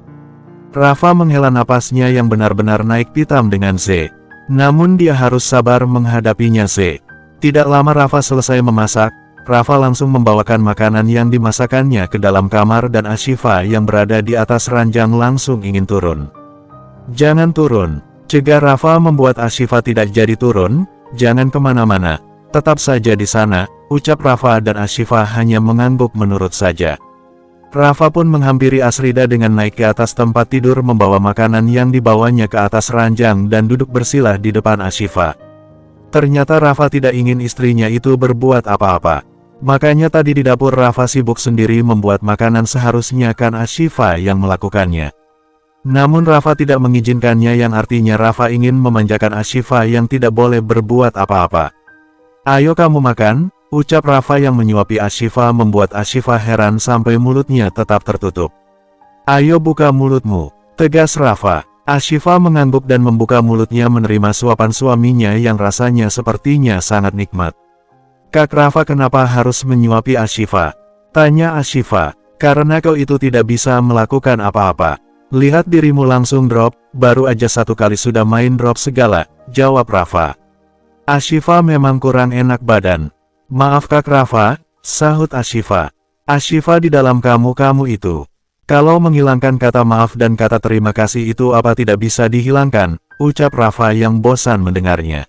Rafa menghela napasnya yang benar-benar naik pitam dengan Ze. Namun dia harus sabar menghadapinya Ze. Tidak lama Rafa selesai memasak, Rafa langsung membawakan makanan yang dimasakannya ke dalam kamar dan Ashifa yang berada di atas ranjang langsung ingin turun. Jangan turun, cegah Rafa membuat Ashifa tidak jadi turun, jangan kemana-mana, tetap saja di sana, ucap Rafa dan Ashifa hanya mengangguk menurut saja. Rafa pun menghampiri Asrida dengan naik ke atas tempat tidur membawa makanan yang dibawanya ke atas ranjang dan duduk bersila di depan Ashifa. Ternyata Rafa tidak ingin istrinya itu berbuat apa-apa. Makanya tadi di dapur Rafa sibuk sendiri membuat makanan, seharusnya kan Ashifa yang melakukannya. Namun Rafa tidak mengizinkannya, yang artinya Rafa ingin memanjakan Ashifa yang tidak boleh berbuat apa-apa. Ayo kamu makan, ucap Rafa yang menyuapi Ashifa membuat Ashifa heran sampai mulutnya tetap tertutup. Ayo buka mulutmu, tegas Rafa. Ashifa mengangguk dan membuka mulutnya menerima suapan suaminya yang rasanya sepertinya sangat nikmat. Kak Rafa, kenapa harus menyuapi Ashifa? Tanya Ashifa. Karena kau itu tidak bisa melakukan apa-apa. Lihat dirimu langsung drop, baru aja satu kali sudah main drop segala, jawab Rafa. Ashifa memang kurang enak badan. Maaf Kak Rafa, sahut Ashifa. Ashifa, di dalam kamu itu. Kalau menghilangkan kata maaf dan kata terima kasih itu apa tidak bisa dihilangkan, ucap Rafa yang bosan mendengarnya.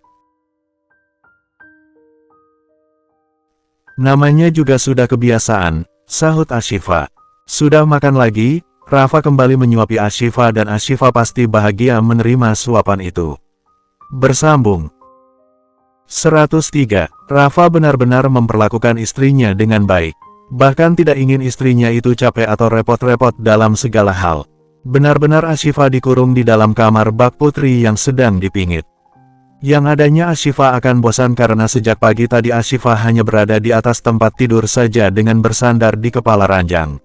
Namanya juga sudah kebiasaan, sahut Ashifa. Sudah makan lagi? Rafa kembali menyuapi Ashifa dan Ashifa pasti bahagia menerima suapan itu. Bersambung 103. Rafa benar-benar memperlakukan istrinya dengan baik. Bahkan tidak ingin istrinya itu capek atau repot-repot dalam segala hal. Benar-benar Ashifa dikurung di dalam kamar bak putri yang sedang dipingit. Yang adanya Ashifa akan bosan karena sejak pagi tadi Ashifa hanya berada di atas tempat tidur saja dengan bersandar di kepala ranjang.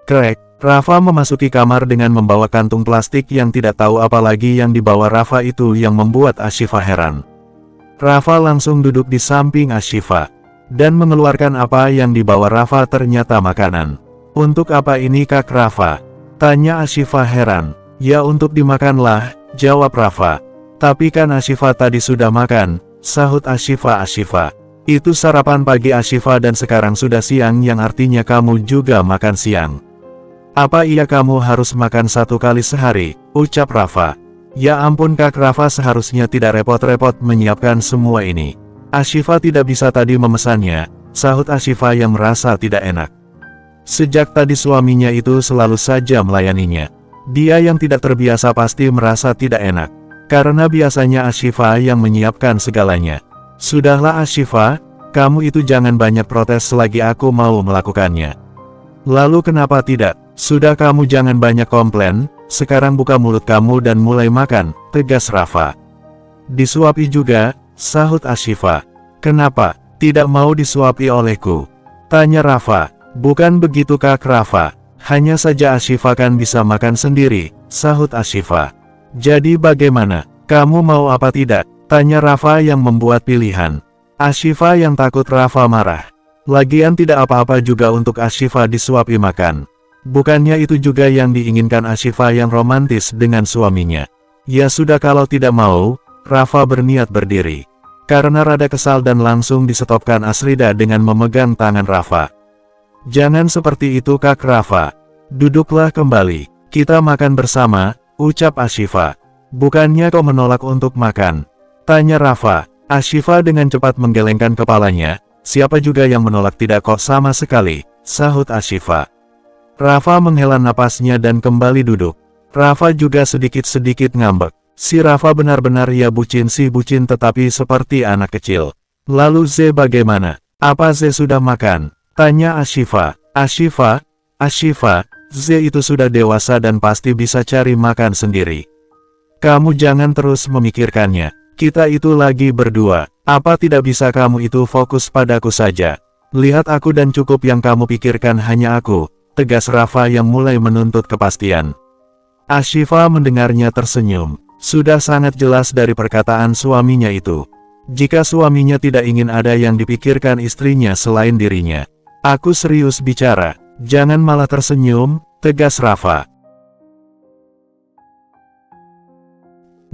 Krek, Rafa memasuki kamar dengan membawa kantung plastik yang tidak tahu apa lagi yang dibawa Rafa itu yang membuat Ashifa heran. Rafa langsung duduk di samping Ashifa dan mengeluarkan apa yang dibawa Rafa, ternyata makanan. Untuk apa ini Kak Rafa? Tanya Ashifa heran. Ya untuk dimakanlah, jawab Rafa. Tapi kan Ashifa tadi sudah makan, sahut Ashifa. Itu sarapan pagi Ashifa dan sekarang sudah siang, yang artinya kamu juga makan siang. Apa iya kamu harus makan satu kali sehari, ucap Rafa. Ya ampun Kak Rafa, seharusnya tidak repot-repot menyiapkan semua ini. Ashifa tidak bisa tadi memesannya, sahut Ashifa yang merasa tidak enak. Sejak tadi suaminya itu selalu saja melayaninya. Dia yang tidak terbiasa pasti merasa tidak enak. Karena biasanya Ashifa yang menyiapkan segalanya. Sudahlah Ashifa, kamu itu jangan banyak protes lagi, aku mau melakukannya. Lalu kenapa tidak? Sudah kamu jangan banyak komplain, sekarang buka mulut kamu dan mulai makan, tegas Rafa. Disuapi juga, sahut Ashifa. Kenapa tidak mau disuapi olehku? Tanya Rafa. Bukan begitu Kak Rafa, hanya saja Ashifa kan bisa makan sendiri, sahut Ashifa. Jadi bagaimana? Kamu mau apa tidak? Tanya Rafa yang membuat pilihan. Ashifa yang takut Rafa marah. Lagian tidak apa-apa juga untuk Ashifa disuapi makan. Bukannya itu juga yang diinginkan Ashifa yang romantis dengan suaminya. Ya sudah kalau tidak mau, Rafa berniat berdiri. Karena rada kesal dan langsung disetopkan Asrida dengan memegang tangan Rafa. Jangan seperti itu Kak Rafa. Duduklah kembali, kita makan bersama, ucap Ashifa. Bukannya kau menolak untuk makan? Tanya Rafa. Ashifa dengan cepat menggelengkan kepalanya. Siapa juga yang menolak, tidak kok sama sekali, sahut Ashifa. Rafa menghela napasnya dan kembali duduk. Rafa juga sedikit-sedikit ngambek. Si Rafa benar-benar ya bucin, si bucin tetapi seperti anak kecil. Lalu Ze bagaimana? Apa Ze sudah makan? Tanya Ashifa. Ashifa, Ze itu sudah dewasa dan pasti bisa cari makan sendiri. Kamu jangan terus memikirkannya. Kita itu lagi berdua. Apa tidak bisa kamu itu fokus padaku saja? Lihat aku dan cukup yang kamu pikirkan hanya aku, tegas Rafa yang mulai menuntut kepastian. Ashifa mendengarnya tersenyum. Sudah sangat jelas dari perkataan suaminya itu. Jika suaminya tidak ingin ada yang dipikirkan istrinya selain dirinya. Aku serius bicara, jangan malah tersenyum, tegas Rafa.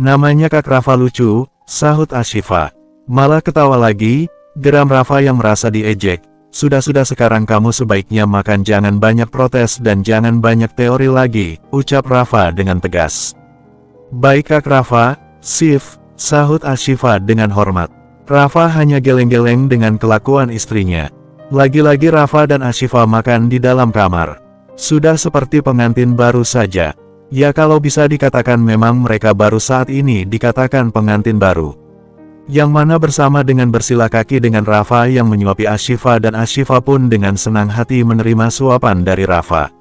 Namanya Kak Rafa lucu, sahut Ashifa. Malah ketawa lagi, geram Rafa yang merasa diejek. Sudah-sudah sekarang kamu sebaiknya makan, jangan banyak protes dan jangan banyak teori lagi, ucap Rafa dengan tegas. Baik Kak Rafa, sif, sahut Ashifa dengan hormat. Rafa hanya geleng-geleng dengan kelakuan istrinya. Lagi-lagi Rafa dan Ashifa makan di dalam kamar. Sudah seperti pengantin baru saja. Ya kalau bisa dikatakan memang mereka baru saat ini dikatakan pengantin baru. Yang mana bersama dengan bersilah kaki dengan Rafa yang menyuapi Ashifa dan Ashifa pun dengan senang hati menerima suapan dari Rafa.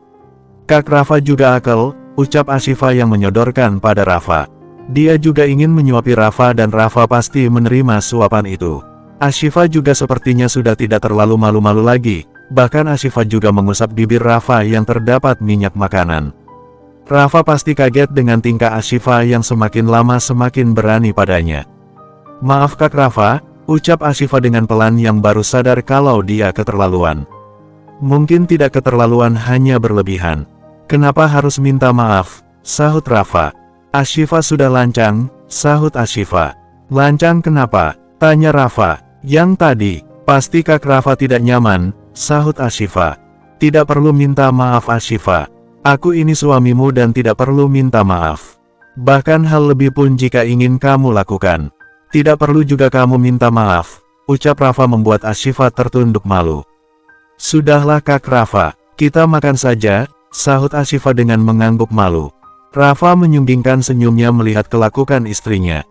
Kak Rafa juga akal, ucap Ashifa yang menyodorkan pada Rafa. Dia juga ingin menyuapi Rafa dan Rafa pasti menerima suapan itu. Ashifa juga sepertinya sudah tidak terlalu malu-malu lagi, bahkan Ashifa juga mengusap bibir Rafa yang terdapat minyak makanan. Rafa pasti kaget dengan tingkah Ashifa yang semakin lama semakin berani padanya. Maaf Kak Rafa, ucap Ashifa dengan pelan yang baru sadar kalau dia keterlaluan. Mungkin tidak keterlaluan, hanya berlebihan. Kenapa harus minta maaf, sahut Rafa. Ashifa sudah lancang, sahut Ashifa. Lancang kenapa? Tanya Rafa. Yang tadi, pasti Kak Rafa tidak nyaman, sahut Ashifa. Tidak perlu minta maaf Ashifa. Aku ini suamimu dan tidak perlu minta maaf. Bahkan hal lebih pun jika ingin kamu lakukan. Tidak perlu juga kamu minta maaf, ucap Rafa membuat Ashifa tertunduk malu. Sudahlah Kak Rafa, kita makan saja, sahut Ashifa dengan mengangguk malu. Rafa menyunggingkan senyumnya melihat kelakuan istrinya.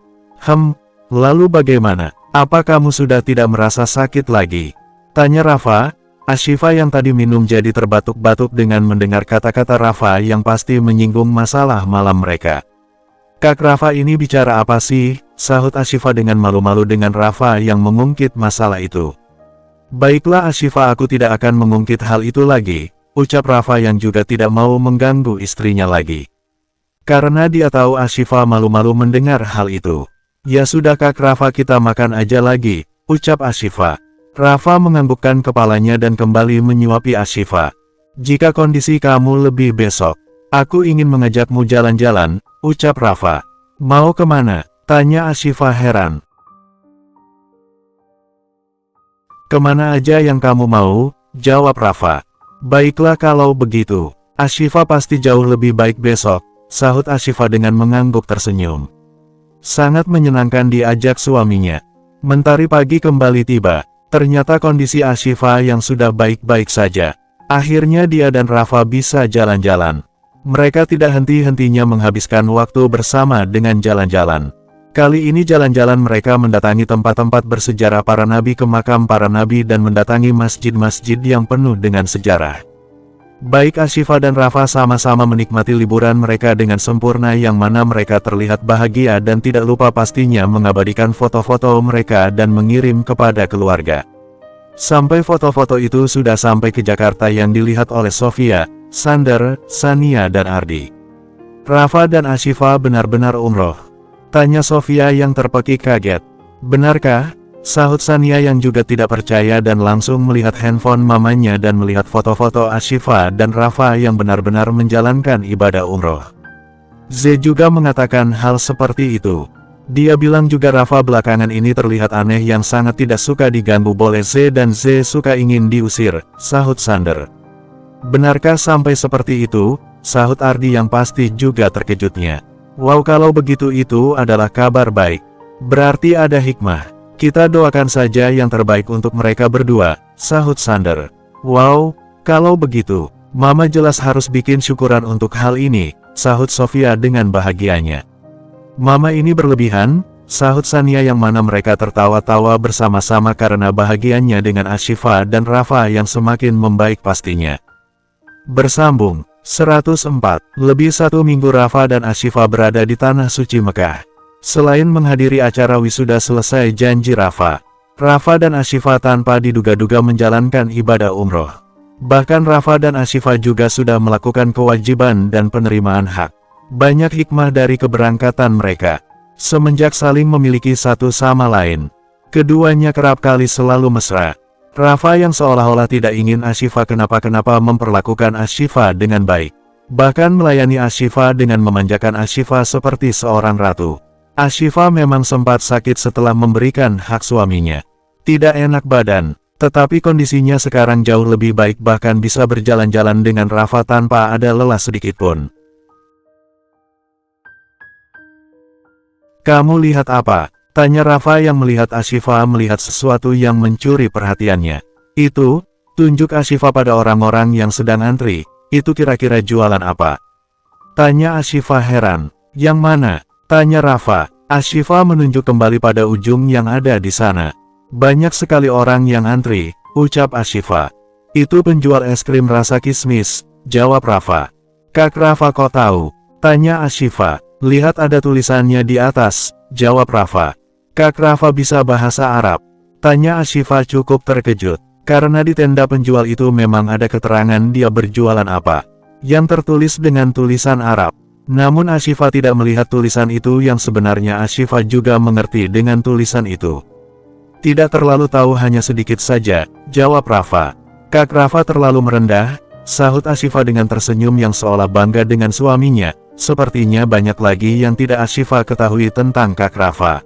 Lalu bagaimana? Apa kamu sudah tidak merasa sakit lagi? Tanya Rafa. Ashifa yang tadi minum jadi terbatuk-batuk dengan mendengar kata-kata Rafa yang pasti menyinggung masalah malam mereka. Kak Rafa ini bicara apa sih? Sahut Ashifa dengan malu-malu dengan Rafa yang mengungkit masalah itu. Baiklah Ashifa, aku tidak akan mengungkit hal itu lagi, ucap Rafa yang juga tidak mau mengganggu istrinya lagi. Karena dia tahu Ashifa malu-malu mendengar hal itu. Ya sudah Kak Rafa, kita makan aja lagi, ucap Ashifa. Rafa menganggukkan kepalanya dan kembali menyuapi Ashifa. Jika kondisi kamu lebih besok, aku ingin mengajakmu jalan-jalan, ucap Rafa. Mau kemana? Tanya Ashifa heran. Kemana aja yang kamu mau, jawab Rafa. Baiklah kalau begitu, Ashifa pasti jauh lebih baik besok, sahut Ashifa dengan mengangguk tersenyum. Sangat menyenangkan diajak suaminya. Mentari pagi kembali tiba. Ternyata kondisi Ashifa yang sudah baik-baik saja. Akhirnya dia dan Rafa bisa jalan-jalan. Mereka tidak henti-hentinya menghabiskan waktu bersama dengan jalan-jalan. Kali ini jalan-jalan mereka mendatangi tempat-tempat bersejarah para nabi, ke makam para nabi dan mendatangi masjid-masjid yang penuh dengan sejarah. Baik Ashifa dan Rafa sama-sama menikmati liburan mereka dengan sempurna, yang mana mereka terlihat bahagia dan tidak lupa pastinya mengabadikan foto-foto mereka dan mengirim kepada keluarga. Sampai foto-foto itu sudah sampai ke Jakarta yang dilihat oleh Sofia, Sander, Sania dan Ardi. Rafa dan Ashifa benar-benar umroh? Tanya Sofia yang terpekik kaget. Benarkah? Sahut Sania yang juga tidak percaya dan langsung melihat handphone mamanya dan melihat foto-foto Ashifa dan Rafa yang benar-benar menjalankan ibadah umroh. Z juga mengatakan hal seperti itu. Dia bilang juga Rafa belakangan ini terlihat aneh yang sangat tidak suka diganggu oleh Z dan Z suka ingin diusir, sahut Sander. Benarkah sampai seperti itu? Sahut Ardi yang pasti juga terkejutnya. Wow, kalau begitu itu adalah kabar baik. Berarti ada hikmah. Kita doakan saja yang terbaik untuk mereka berdua, sahut Sander. Wow, kalau begitu, Mama jelas harus bikin syukuran untuk hal ini, sahut Sofia dengan bahagianya. Mama ini berlebihan, sahut Sania yang mana mereka tertawa-tawa bersama-sama karena bahagianya dengan Ashifa dan Rafa yang semakin membaik pastinya. Bersambung, 104, lebih 1 minggu Rafa dan Ashifa berada di Tanah Suci Mekah. Selain menghadiri acara wisuda selesai janji Rafa dan Ashifa tanpa diduga-duga menjalankan ibadah umroh. Bahkan Rafa dan Ashifa juga sudah melakukan kewajiban dan penerimaan hak. Banyak hikmah dari keberangkatan mereka. Semenjak saling memiliki satu sama lain, keduanya kerap kali selalu mesra. Rafa yang seolah-olah tidak ingin Ashifa kenapa-kenapa memperlakukan Ashifa dengan baik. Bahkan melayani Ashifa dengan memanjakan Ashifa seperti seorang ratu. Ashifa memang sempat sakit setelah memberikan hak suaminya. Tidak enak badan, tetapi kondisinya sekarang jauh lebih baik, bahkan bisa berjalan-jalan dengan Rafa tanpa ada lelah sedikitpun. "Kamu lihat apa?" tanya Rafa yang melihat Ashifa melihat sesuatu yang mencuri perhatiannya. "Itu," tunjuk Ashifa pada orang-orang yang sedang antri. "Itu kira-kira jualan apa?" tanya Ashifa heran. "Yang mana?" tanya Rafa. Ashifa menunjuk kembali pada ujung yang ada di sana. "Banyak sekali orang yang antri," ucap Ashifa. "Itu penjual es krim rasa kismis," jawab Rafa. "Kak Rafa kok tahu?" tanya Ashifa. "Lihat ada tulisannya di atas," jawab Rafa. "Kak Rafa bisa bahasa Arab?" tanya Ashifa cukup terkejut. Karena di tenda penjual itu memang ada keterangan dia berjualan apa, yang tertulis dengan tulisan Arab. Namun Ashifa tidak melihat tulisan itu yang sebenarnya Ashifa juga mengerti dengan tulisan itu. "Tidak terlalu tahu, hanya sedikit saja," jawab Rafa. "Kak Rafa terlalu merendah," sahut Ashifa dengan tersenyum yang seolah bangga dengan suaminya. "Sepertinya banyak lagi yang tidak Ashifa ketahui tentang Kak Rafa.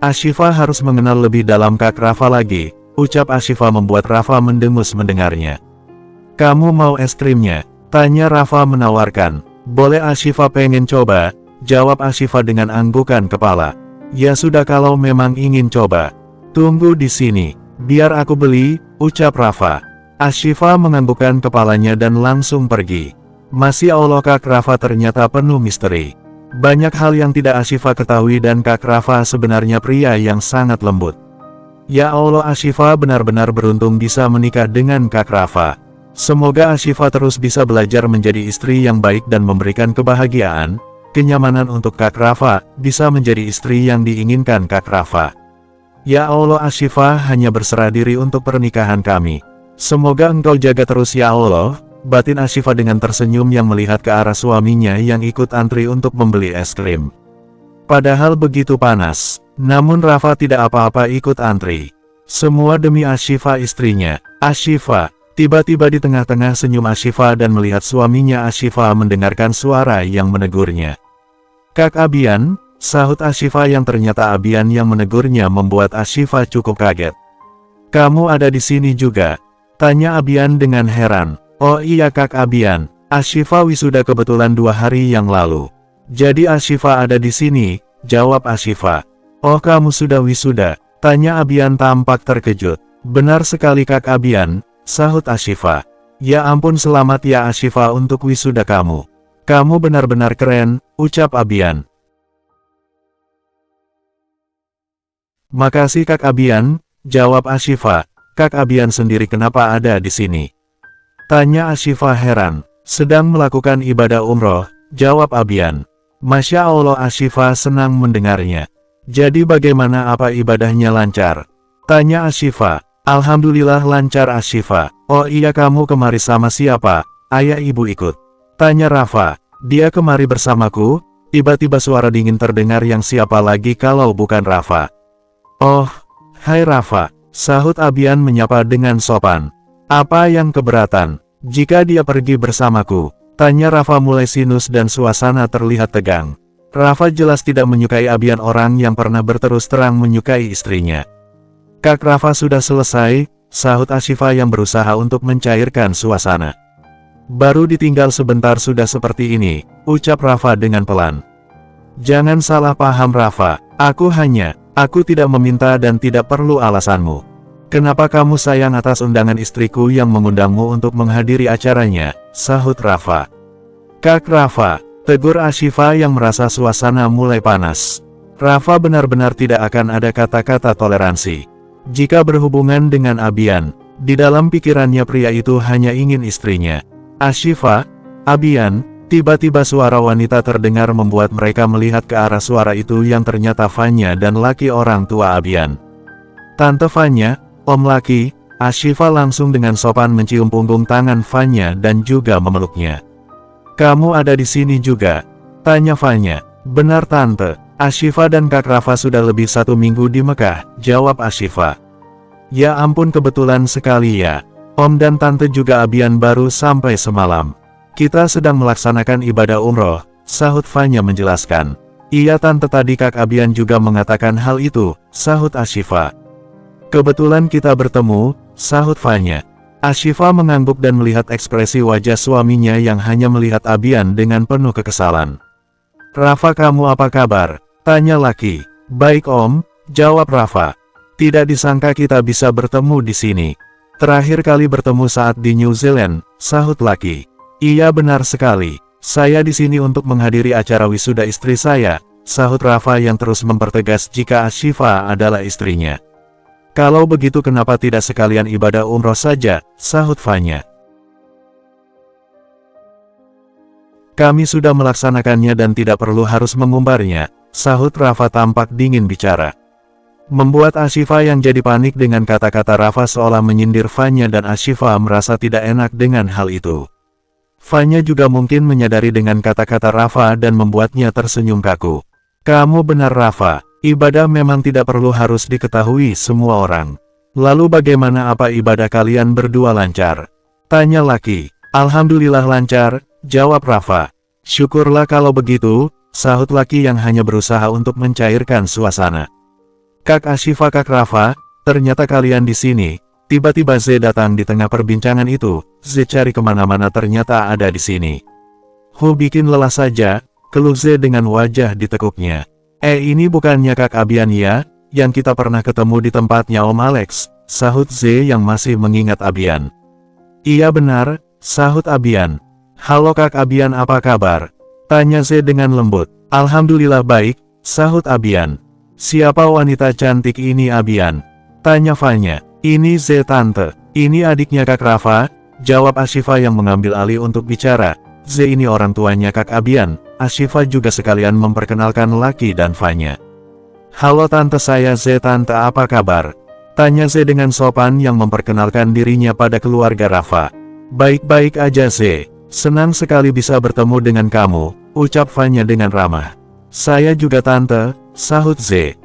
Ashifa harus mengenal lebih dalam Kak Rafa lagi," ucap Ashifa membuat Rafa mendengus mendengarnya. "Kamu mau es krimnya?" tanya Rafa menawarkan. "Boleh, Ashifa pengen coba," jawab Ashifa dengan anggukan kepala. "Ya sudah, kalau memang ingin coba. Tunggu di sini, biar aku beli," ucap Rafa. Ashifa menganggukkan kepalanya dan langsung pergi. Masya Allah, Kak Rafa ternyata penuh misteri. Banyak hal yang tidak Ashifa ketahui dan Kak Rafa sebenarnya pria yang sangat lembut. Ya Allah, Ashifa benar-benar beruntung bisa menikah dengan Kak Rafa. Semoga Ashifa terus bisa belajar menjadi istri yang baik dan memberikan kebahagiaan, kenyamanan untuk Kak Rafa, bisa menjadi istri yang diinginkan Kak Rafa. Ya Allah, Ashifa hanya berserah diri untuk pernikahan kami. Semoga Engkau jaga terus ya Allah, batin Ashifa dengan tersenyum yang melihat ke arah suaminya yang ikut antri untuk membeli es krim. Padahal begitu panas, namun Rafa tidak apa-apa ikut antri. Semua demi Ashifa istrinya. "Ashifa," tiba-tiba di tengah-tengah senyum Ashifa dan melihat suaminya, Ashifa mendengarkan suara yang menegurnya. "Kak Abian," sahut Ashifa yang ternyata Abian yang menegurnya membuat Ashifa cukup kaget. "Kamu ada di sini juga?" tanya Abian dengan heran. "Oh iya Kak Abian, Ashifa wisuda kebetulan 2 hari yang lalu. Jadi Ashifa ada di sini," jawab Ashifa. "Oh kamu sudah wisuda?" tanya Abian tampak terkejut. "Benar sekali Kak Abian," sahut Ashifa. "Ya ampun, selamat ya Ashifa untuk wisuda kamu. Kamu benar-benar keren," ucap Abian. "Makasih Kak Abian," jawab Ashifa. "Kak Abian sendiri kenapa ada di sini?" tanya Ashifa heran. "Sedang melakukan ibadah umroh," jawab Abian. Masya Allah, Ashifa senang mendengarnya. "Jadi bagaimana, apa ibadahnya lancar?" tanya Ashifa. "Alhamdulillah lancar Ashifa." "Oh iya, kamu kemari sama siapa? Ayah ibu ikut?" tanya Rafa. "Dia kemari bersamaku." Tiba-tiba suara dingin terdengar, yang siapa lagi kalau bukan Rafa. "Oh, hai Rafa," sahut Abian menyapa dengan sopan. "Apa yang keberatan jika dia pergi bersamaku?" tanya Rafa mulai sinus dan suasana terlihat tegang. Rafa jelas tidak menyukai Abian, orang yang pernah berterus terang menyukai istrinya. "Kak Rafa sudah selesai," sahut Ashifa yang berusaha untuk mencairkan suasana. "Baru ditinggal sebentar sudah seperti ini," ucap Rafa dengan pelan. "Jangan salah paham Rafa, aku tidak meminta dan tidak perlu alasanmu. Kenapa kamu sayang atas undangan istriku yang mengundangmu untuk menghadiri acaranya?" sahut Rafa. "Kak Rafa," tegur Ashifa yang merasa suasana mulai panas. Rafa benar-benar tidak akan ada kata-kata toleransi jika berhubungan dengan Abian. Di dalam pikirannya pria itu hanya ingin istrinya. "Ashifa, Abian," Tiba-tiba suara wanita terdengar membuat mereka melihat ke arah suara itu yang ternyata Fanya dan laki orang tua Abian. Tante Fanya, Om Laki, Ashifa langsung dengan sopan mencium punggung tangan Fanya dan juga memeluknya. "Kamu ada di sini juga?" tanya Fanya. "Benar Tante, Ashifa dan Kak Rafa sudah lebih 1 minggu di Mekah," jawab Ashifa. "Ya ampun kebetulan sekali ya, Om dan Tante juga Abian baru sampai semalam. Kita sedang melaksanakan ibadah umroh," sahut Fanya menjelaskan. "Iya Tante, tadi Kak Abian juga mengatakan hal itu," sahut Ashifa. "Kebetulan kita bertemu," sahut Fanya. Ashifa mengangguk dan melihat ekspresi wajah suaminya yang hanya melihat Abian dengan penuh kekesalan. "Rafa, kamu apa kabar?" tanya laki. "Baik Om," jawab Rafa. "Tidak disangka kita bisa bertemu di sini. Terakhir kali bertemu saat di New Zealand," sahut laki. "Iya benar sekali. Saya di sini untuk menghadiri acara wisuda istri saya," sahut Rafa yang terus mempertegas jika Ashifa adalah istrinya. "Kalau begitu kenapa tidak sekalian ibadah umroh saja," sahut Fanya. "Kami sudah melaksanakannya dan tidak perlu harus mengumbarnya," sahut Rafa tampak dingin bicara. Membuat Ashifa yang jadi panik dengan kata-kata Rafa seolah menyindir Fanya dan Ashifa merasa tidak enak dengan hal itu. Fanya juga mungkin menyadari dengan kata-kata Rafa dan membuatnya tersenyum kaku. "Kamu benar Rafa, ibadah memang tidak perlu harus diketahui semua orang. Lalu bagaimana, apa ibadah kalian berdua lancar?" tanya laki. "Alhamdulillah lancar," jawab Rafa. "Syukurlah kalau begitu," sahut laki yang hanya berusaha untuk mencairkan suasana. "Kak Ashifa, Kak Rafa, ternyata kalian di sini." Tiba-tiba Z datang di tengah perbincangan itu. Z cari kemana-mana ternyata ada di sini. Bikin lelah saja," keluh Z dengan wajah ditekuknya. Ini bukannya Kak Abian ya, yang kita pernah ketemu di tempatnya Om Alex," sahut Z yang masih mengingat Abian. "Iya benar," sahut Abian. "Halo Kak Abian, apa kabar?" tanya Z dengan lembut. "Alhamdulillah baik," sahut Abian. "Siapa wanita cantik ini Abian?" tanya Fanya. "Ini Z Tante, ini adiknya Kak Rafa," jawab Ashifa yang mengambil alih untuk bicara. "Z ini orang tuanya Kak Abian." Ashifa juga sekalian memperkenalkan laki dan Fanya. "Halo Tante, saya Z Tante, apa kabar?" tanya Z dengan sopan yang memperkenalkan dirinya pada keluarga Rafa. "Baik-baik aja Z, senang sekali bisa bertemu dengan kamu," ucap Fanya dengan ramah. "Saya juga Tante," sahut Z.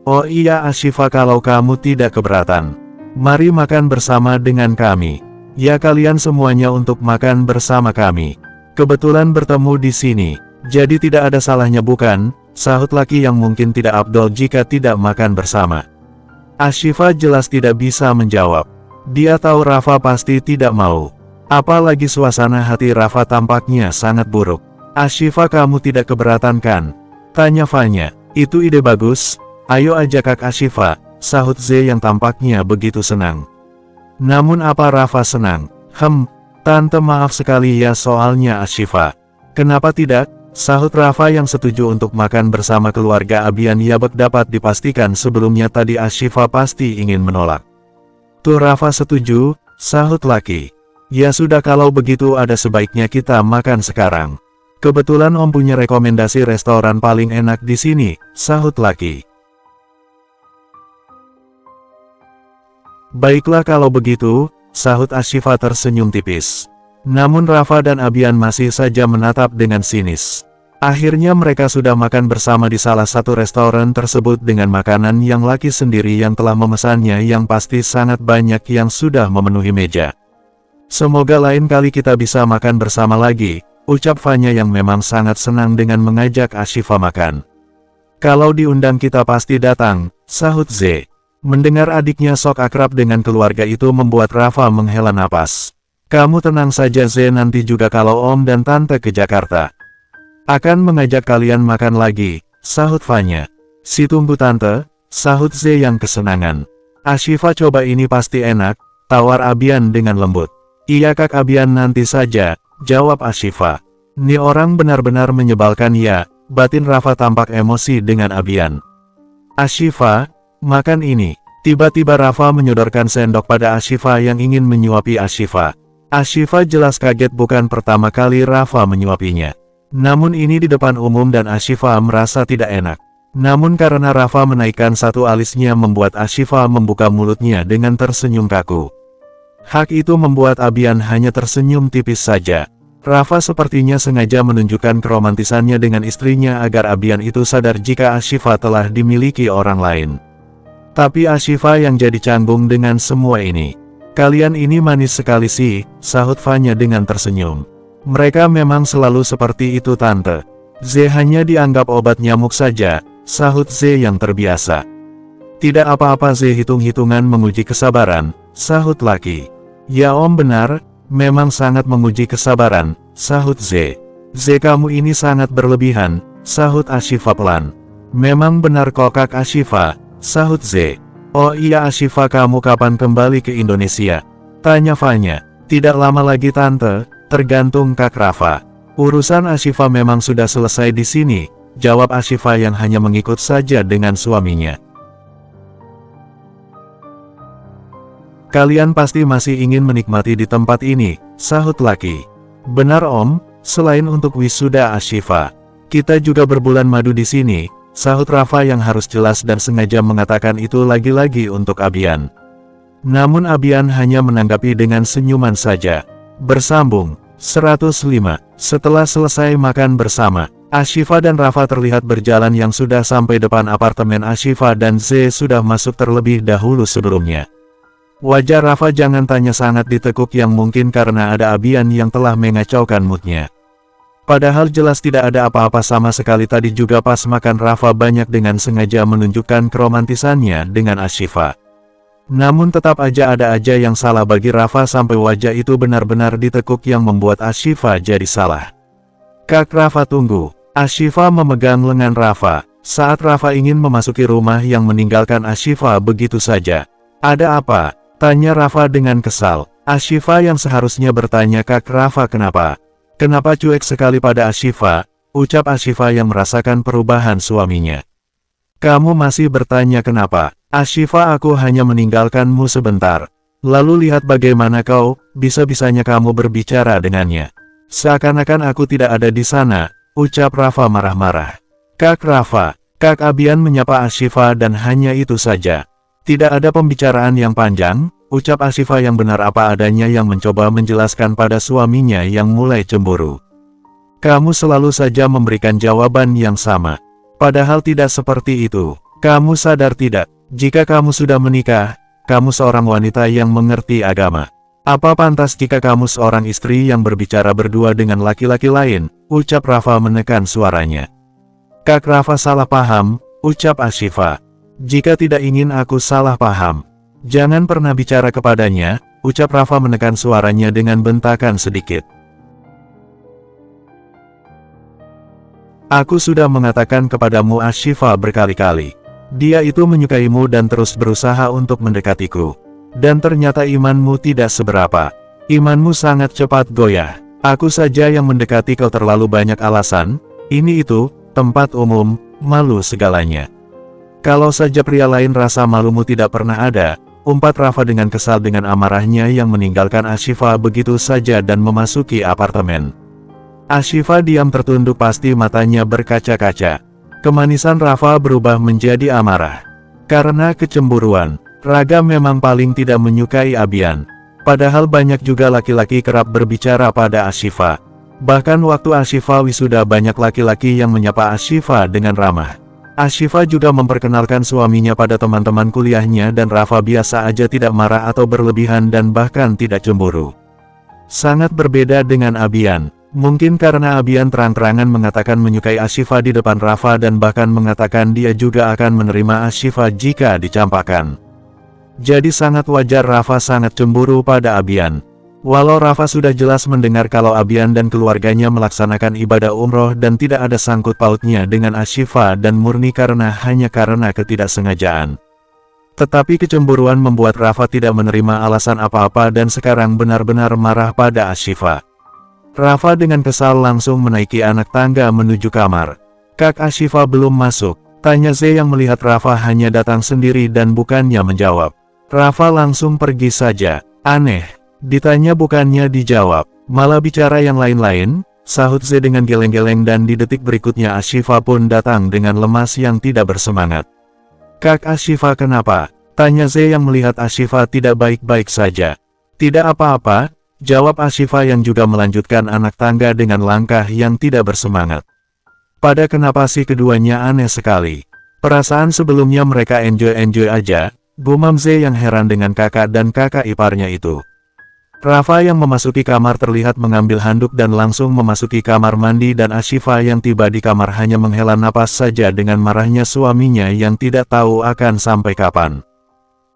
"Oh iya Ashifa, kalau kamu tidak keberatan, mari makan bersama dengan kami." "Ya kalian semuanya untuk makan bersama kami. Kebetulan bertemu di sini, jadi tidak ada salahnya bukan?" sahut laki yang mungkin tidak afdol jika tidak makan bersama. Ashifa jelas tidak bisa menjawab. Dia tahu Rafa pasti tidak mau. Apalagi suasana hati Rafa tampaknya sangat buruk. "Ashifa, kamu tidak keberatan kan?" tanya Fanya. "Itu ide bagus. Ayo ajak Kak Ashifa," sahut Z yang tampaknya begitu senang. Namun apa Rafa senang? Tante maaf sekali ya soalnya Ashifa." "Kenapa tidak?" sahut Rafa yang setuju untuk makan bersama keluarga Abian. Yabek dapat dipastikan sebelumnya tadi Ashifa pasti ingin menolak. "Tuh Rafa setuju," sahut laki. "Ya sudah kalau begitu ada sebaiknya kita makan sekarang. Kebetulan Om punya rekomendasi restoran paling enak di sini," sahut laki. "Baiklah kalau begitu," sahut Ashifa tersenyum tipis. Namun Rafa dan Abian masih saja menatap dengan sinis. Akhirnya mereka sudah makan bersama di salah satu restoran tersebut dengan makanan yang laki sendiri yang telah memesannya, yang pasti sangat banyak yang sudah memenuhi meja. "Semoga lain kali kita bisa makan bersama lagi," ucap Fanya yang memang sangat senang dengan mengajak Ashifa makan. "Kalau diundang kita pasti datang," sahut Z. Mendengar adiknya sok akrab dengan keluarga itu membuat Rafa menghela napas. "Kamu tenang saja Z, nanti juga kalau Om dan Tante ke Jakarta akan mengajak kalian makan lagi," sahut Fanya. "Tunggu Tante," sahut Z yang kesenangan. "Ashifa, coba ini pasti enak," tawar Abian dengan lembut. "Iya Kak Abian, nanti saja," jawab Ashifa. "Nih orang benar-benar menyebalkan ya," batin Rafa tampak emosi dengan Abian. "Ashifa, makan ini." Tiba-tiba Rafa menyodorkan sendok pada Ashifa yang ingin menyuapi Ashifa. Ashifa jelas kaget, bukan pertama kali Rafa menyuapinya. Namun ini di depan umum dan Ashifa merasa tidak enak. Namun karena Rafa menaikkan satu alisnya membuat Ashifa membuka mulutnya dengan tersenyum kaku. Hak itu membuat Abian hanya tersenyum tipis saja. Rafa sepertinya sengaja menunjukkan keromantisannya dengan istrinya agar Abian itu sadar jika Ashifa telah dimiliki orang lain. Tapi Ashifa yang jadi canggung dengan semua ini. Kalian ini manis sekali sih, sahut Fanya dengan tersenyum. Mereka memang selalu seperti itu tante. Z hanya dianggap obat nyamuk saja, sahut Z yang terbiasa. Tidak apa-apa Z, hitung-hitungan menguji kesabaran, sahut laki. Ya om, benar, memang sangat menguji kesabaran, sahut Z. Z kamu ini sangat berlebihan, sahut Ashifa pelan. Memang benar kok Kak Ashifa, sahut Z. Oh iya Ashifa, kamu kapan kembali ke Indonesia? Tanya Fanya. Tidak lama lagi tante, tergantung Kak Rafa. Urusan Ashifa memang sudah selesai di sini, jawab Ashifa yang hanya mengikut saja dengan suaminya. Kalian pasti masih ingin menikmati di tempat ini, sahut laki. Benar om, selain untuk wisuda Ashifa, kita juga berbulan madu di sini, sahut Rafa yang harus jelas dan sengaja mengatakan itu lagi-lagi untuk Abian. Namun Abian hanya menanggapi dengan senyuman saja. Bersambung 105. Setelah selesai makan bersama, Ashifa dan Rafa terlihat berjalan yang sudah sampai depan apartemen Ashifa dan Z sudah masuk terlebih dahulu sebelumnya. Wajah Rafa jangan tanya sangat ditekuk yang mungkin karena ada Abian yang telah mengacaukan moodnya. Padahal jelas tidak ada apa-apa sama sekali. Tadi juga pas makan Rafa banyak dengan sengaja menunjukkan keromantisannya dengan Ashifa. Namun tetap aja ada aja yang salah bagi Rafa sampai wajah itu benar-benar ditekuk yang membuat Ashifa jadi salah. Kak Rafa tunggu. Ashifa memegang lengan Rafa. Saat Rafa ingin memasuki rumah yang meninggalkan Ashifa begitu saja. Ada apa? Tanya Rafa dengan kesal. Ashifa yang seharusnya bertanya Kak Rafa kenapa? Kenapa cuek sekali pada Ashifa, ucap Ashifa yang merasakan perubahan suaminya. Kamu masih bertanya kenapa? Ashifa, aku hanya meninggalkanmu sebentar. Lalu lihat bagaimana kau, bisa-bisanya kamu berbicara dengannya. Seakan-akan aku tidak ada di sana, ucap Rafa marah-marah. Kak Rafa, Kak Abian menyapa Ashifa dan hanya itu saja. Tidak ada pembicaraan yang panjang, ucap Ashifa yang benar apa adanya yang mencoba menjelaskan pada suaminya yang mulai cemburu. Kamu selalu saja memberikan jawaban yang sama. Padahal tidak seperti itu. Kamu sadar tidak, jika kamu sudah menikah, kamu seorang wanita yang mengerti agama. Apa pantas jika kamu seorang istri yang berbicara berdua dengan laki-laki lain, ucap Rafa menekan suaranya. Kak Rafa salah paham, ucap Ashifa. Jika tidak ingin aku salah paham, jangan pernah bicara kepadanya, ucap Rafa menekan suaranya dengan bentakan sedikit. Aku sudah mengatakan kepadamu Ashifa berkali-kali. Dia itu menyukaimu dan terus berusaha untuk mendekatiku. Dan ternyata imanmu tidak seberapa. Imanmu sangat cepat goyah. Aku saja yang mendekati kau terlalu banyak alasan, ini itu, tempat umum, malu segalanya. Kalau saja pria lain rasa malumu tidak pernah ada, umpat Rafa dengan kesal dengan amarahnya yang meninggalkan Ashifa begitu saja dan memasuki apartemen. Ashifa diam tertunduk, pasti matanya berkaca-kaca. Kemanisan Rafa berubah menjadi amarah. Karena kecemburuan, Raga memang paling tidak menyukai Abian. Padahal banyak juga laki-laki kerap berbicara pada Ashifa. Bahkan waktu Ashifa wisuda banyak laki-laki yang menyapa Ashifa dengan ramah. Ashifa juga memperkenalkan suaminya pada teman-teman kuliahnya dan Rafa biasa aja tidak marah atau berlebihan dan bahkan tidak cemburu. Sangat berbeda dengan Abian. Mungkin karena Abian terang-terangan mengatakan menyukai Ashifa di depan Rafa dan bahkan mengatakan dia juga akan menerima Ashifa jika dicampakkan. Jadi sangat wajar Rafa sangat cemburu pada Abian. Walau Rafa sudah jelas mendengar kalau Abian dan keluarganya melaksanakan ibadah umroh dan tidak ada sangkut pautnya dengan Ashifa dan murni hanya karena ketidaksengajaan. Tetapi kecemburuan membuat Rafa tidak menerima alasan apa-apa dan sekarang benar-benar marah pada Ashifa. Rafa dengan kesal langsung menaiki anak tangga menuju kamar. Kak Ashifa belum masuk, tanya Z yang melihat Rafa hanya datang sendiri dan bukannya menjawab. Rafa langsung pergi saja. Aneh. Ditanya bukannya dijawab, malah bicara yang lain-lain, sahut Z dengan geleng-geleng dan di detik berikutnya Ashifa pun datang dengan lemas yang tidak bersemangat. Kak Ashifa kenapa? Tanya Z yang melihat Ashifa tidak baik-baik saja. Tidak apa-apa, jawab Ashifa yang juga melanjutkan anak tangga dengan langkah yang tidak bersemangat. Pada kenapa sih keduanya aneh sekali? Perasaan sebelumnya mereka enjoy-enjoy aja, gumam Z yang heran dengan kakak dan kakak iparnya itu. Rafa yang memasuki kamar terlihat mengambil handuk dan langsung memasuki kamar mandi dan Ashifa yang tiba di kamar hanya menghela napas saja dengan marahnya suaminya yang tidak tahu akan sampai kapan.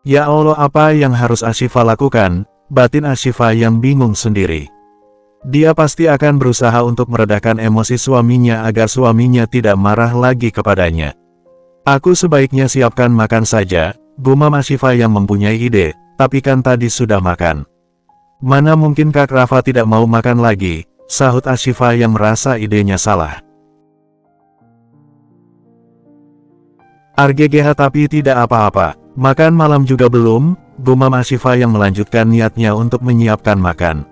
Ya Allah, apa yang harus Ashifa lakukan? Batin Ashifa yang bingung sendiri. Dia pasti akan berusaha untuk meredakan emosi suaminya agar suaminya tidak marah lagi kepadanya. Aku sebaiknya siapkan makan saja, gumam Ashifa yang mempunyai ide, tapi kan tadi sudah makan. Mana mungkin Kak Rafa tidak mau makan lagi, sahut Ashifa yang merasa idenya salah. RGGH tapi tidak apa-apa, makan malam juga belum, gumam Ashifa yang melanjutkan niatnya untuk menyiapkan makan.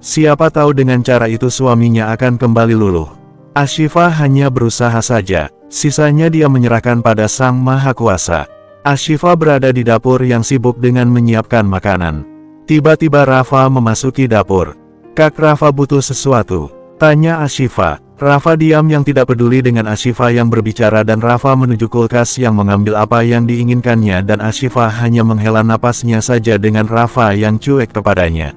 Siapa tahu dengan cara itu suaminya akan kembali luluh. Ashifa hanya berusaha saja, sisanya dia menyerahkan pada Sang Maha Kuasa. Ashifa berada di dapur yang sibuk dengan menyiapkan makanan. Tiba-tiba Rafa memasuki dapur. Kak Rafa butuh sesuatu, tanya Ashifa. Rafa diam yang tidak peduli dengan Ashifa yang berbicara dan Rafa menuju kulkas yang mengambil apa yang diinginkannya dan Ashifa hanya menghela napasnya saja dengan Rafa yang cuek kepadanya.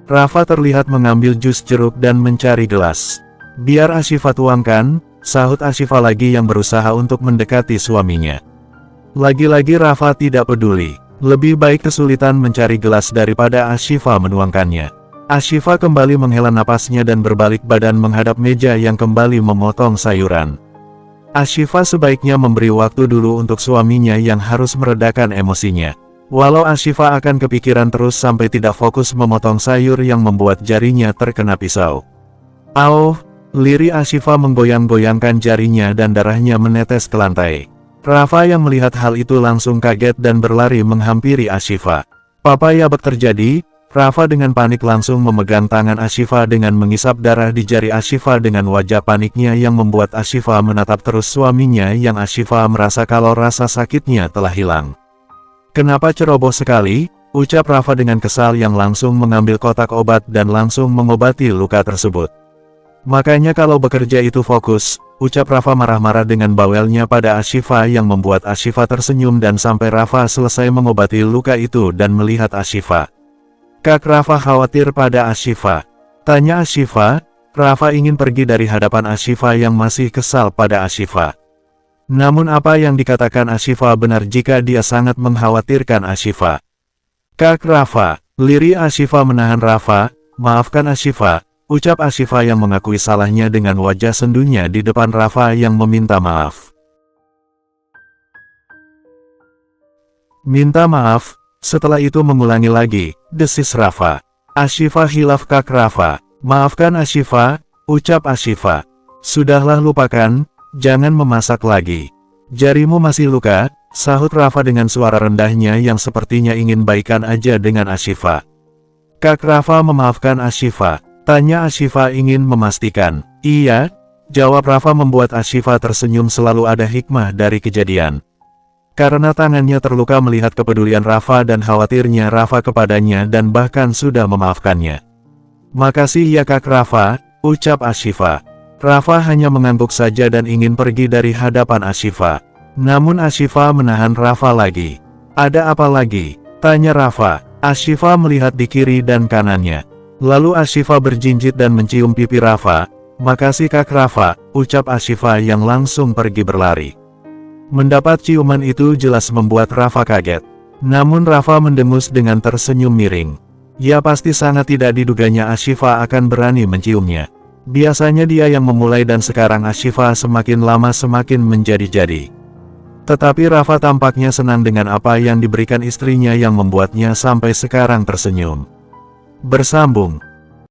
Rafa terlihat mengambil jus jeruk dan mencari gelas. Biar Ashifa tuangkan, sahut Ashifa lagi yang berusaha untuk mendekati suaminya. Lagi-lagi Rafa tidak peduli. Lebih baik kesulitan mencari gelas daripada Ashifa menuangkannya. Ashifa kembali menghela napasnya dan berbalik badan menghadap meja yang kembali memotong sayuran. Ashifa sebaiknya memberi waktu dulu untuk suaminya yang harus meredakan emosinya. Walau Ashifa akan kepikiran terus sampai tidak fokus memotong sayur yang membuat jarinya terkena pisau. Au, lirih Ashifa menggoyang-goyangkan jarinya dan darahnya menetes ke lantai. Rafa yang melihat hal itu langsung kaget dan berlari menghampiri Ashifa. Apa yang terjadi? Rafa dengan panik langsung memegang tangan Ashifa dengan mengisap darah di jari Ashifa dengan wajah paniknya yang membuat Ashifa menatap terus suaminya yang Ashifa merasa kalau rasa sakitnya telah hilang. Kenapa ceroboh sekali? Ucap Rafa dengan kesal yang langsung mengambil kotak obat dan langsung mengobati luka tersebut. Makanya kalau bekerja itu fokus, ucap Rafa marah-marah dengan bawelnya pada Ashifa yang membuat Ashifa tersenyum dan sampai Rafa selesai mengobati luka itu dan melihat Ashifa. Kak Rafa khawatir pada Ashifa. Tanya Ashifa. Rafa ingin pergi dari hadapan Ashifa yang masih kesal pada Ashifa. Namun apa yang dikatakan Ashifa benar jika dia sangat mengkhawatirkan Ashifa. Kak Rafa, lirih Ashifa menahan Rafa. Maafkan Ashifa. Ucap Ashifa yang mengakui salahnya dengan wajah sendunya di depan Rafa yang meminta maaf. Minta maaf, setelah itu mengulangi lagi, desis Rafa. Ashifa hilaf Kak Rafa. Maafkan Ashifa, ucap Ashifa. Sudahlah lupakan, jangan memasak lagi. Jarimu masih luka, sahut Rafa dengan suara rendahnya yang sepertinya ingin baikan aja dengan Ashifa. Kak Rafa memaafkan Ashifa. Tanya Ashifa ingin memastikan. Iya, jawab Rafa membuat Ashifa tersenyum selalu ada hikmah dari kejadian. Karena tangannya terluka melihat kepedulian Rafa dan khawatirnya Rafa kepadanya dan bahkan sudah memaafkannya. Makasih ya Kak Rafa, ucap Ashifa. Rafa hanya mengangguk saja dan ingin pergi dari hadapan Ashifa. Namun Ashifa menahan Rafa lagi. Ada apa lagi? Tanya Rafa. Ashifa melihat di kiri dan kanannya. Lalu Ashifa berjinjit dan mencium pipi Rafa. Makasih Kak Rafa, ucap Ashifa yang langsung pergi berlari. Mendapat ciuman itu jelas membuat Rafa kaget. Namun Rafa mendengus dengan tersenyum miring. Ya pasti sangat tidak diduganya Ashifa akan berani menciumnya. Biasanya dia yang memulai dan sekarang Ashifa semakin lama semakin menjadi-jadi. Tetapi Rafa tampaknya senang dengan apa yang diberikan istrinya yang membuatnya sampai sekarang tersenyum. Bersambung.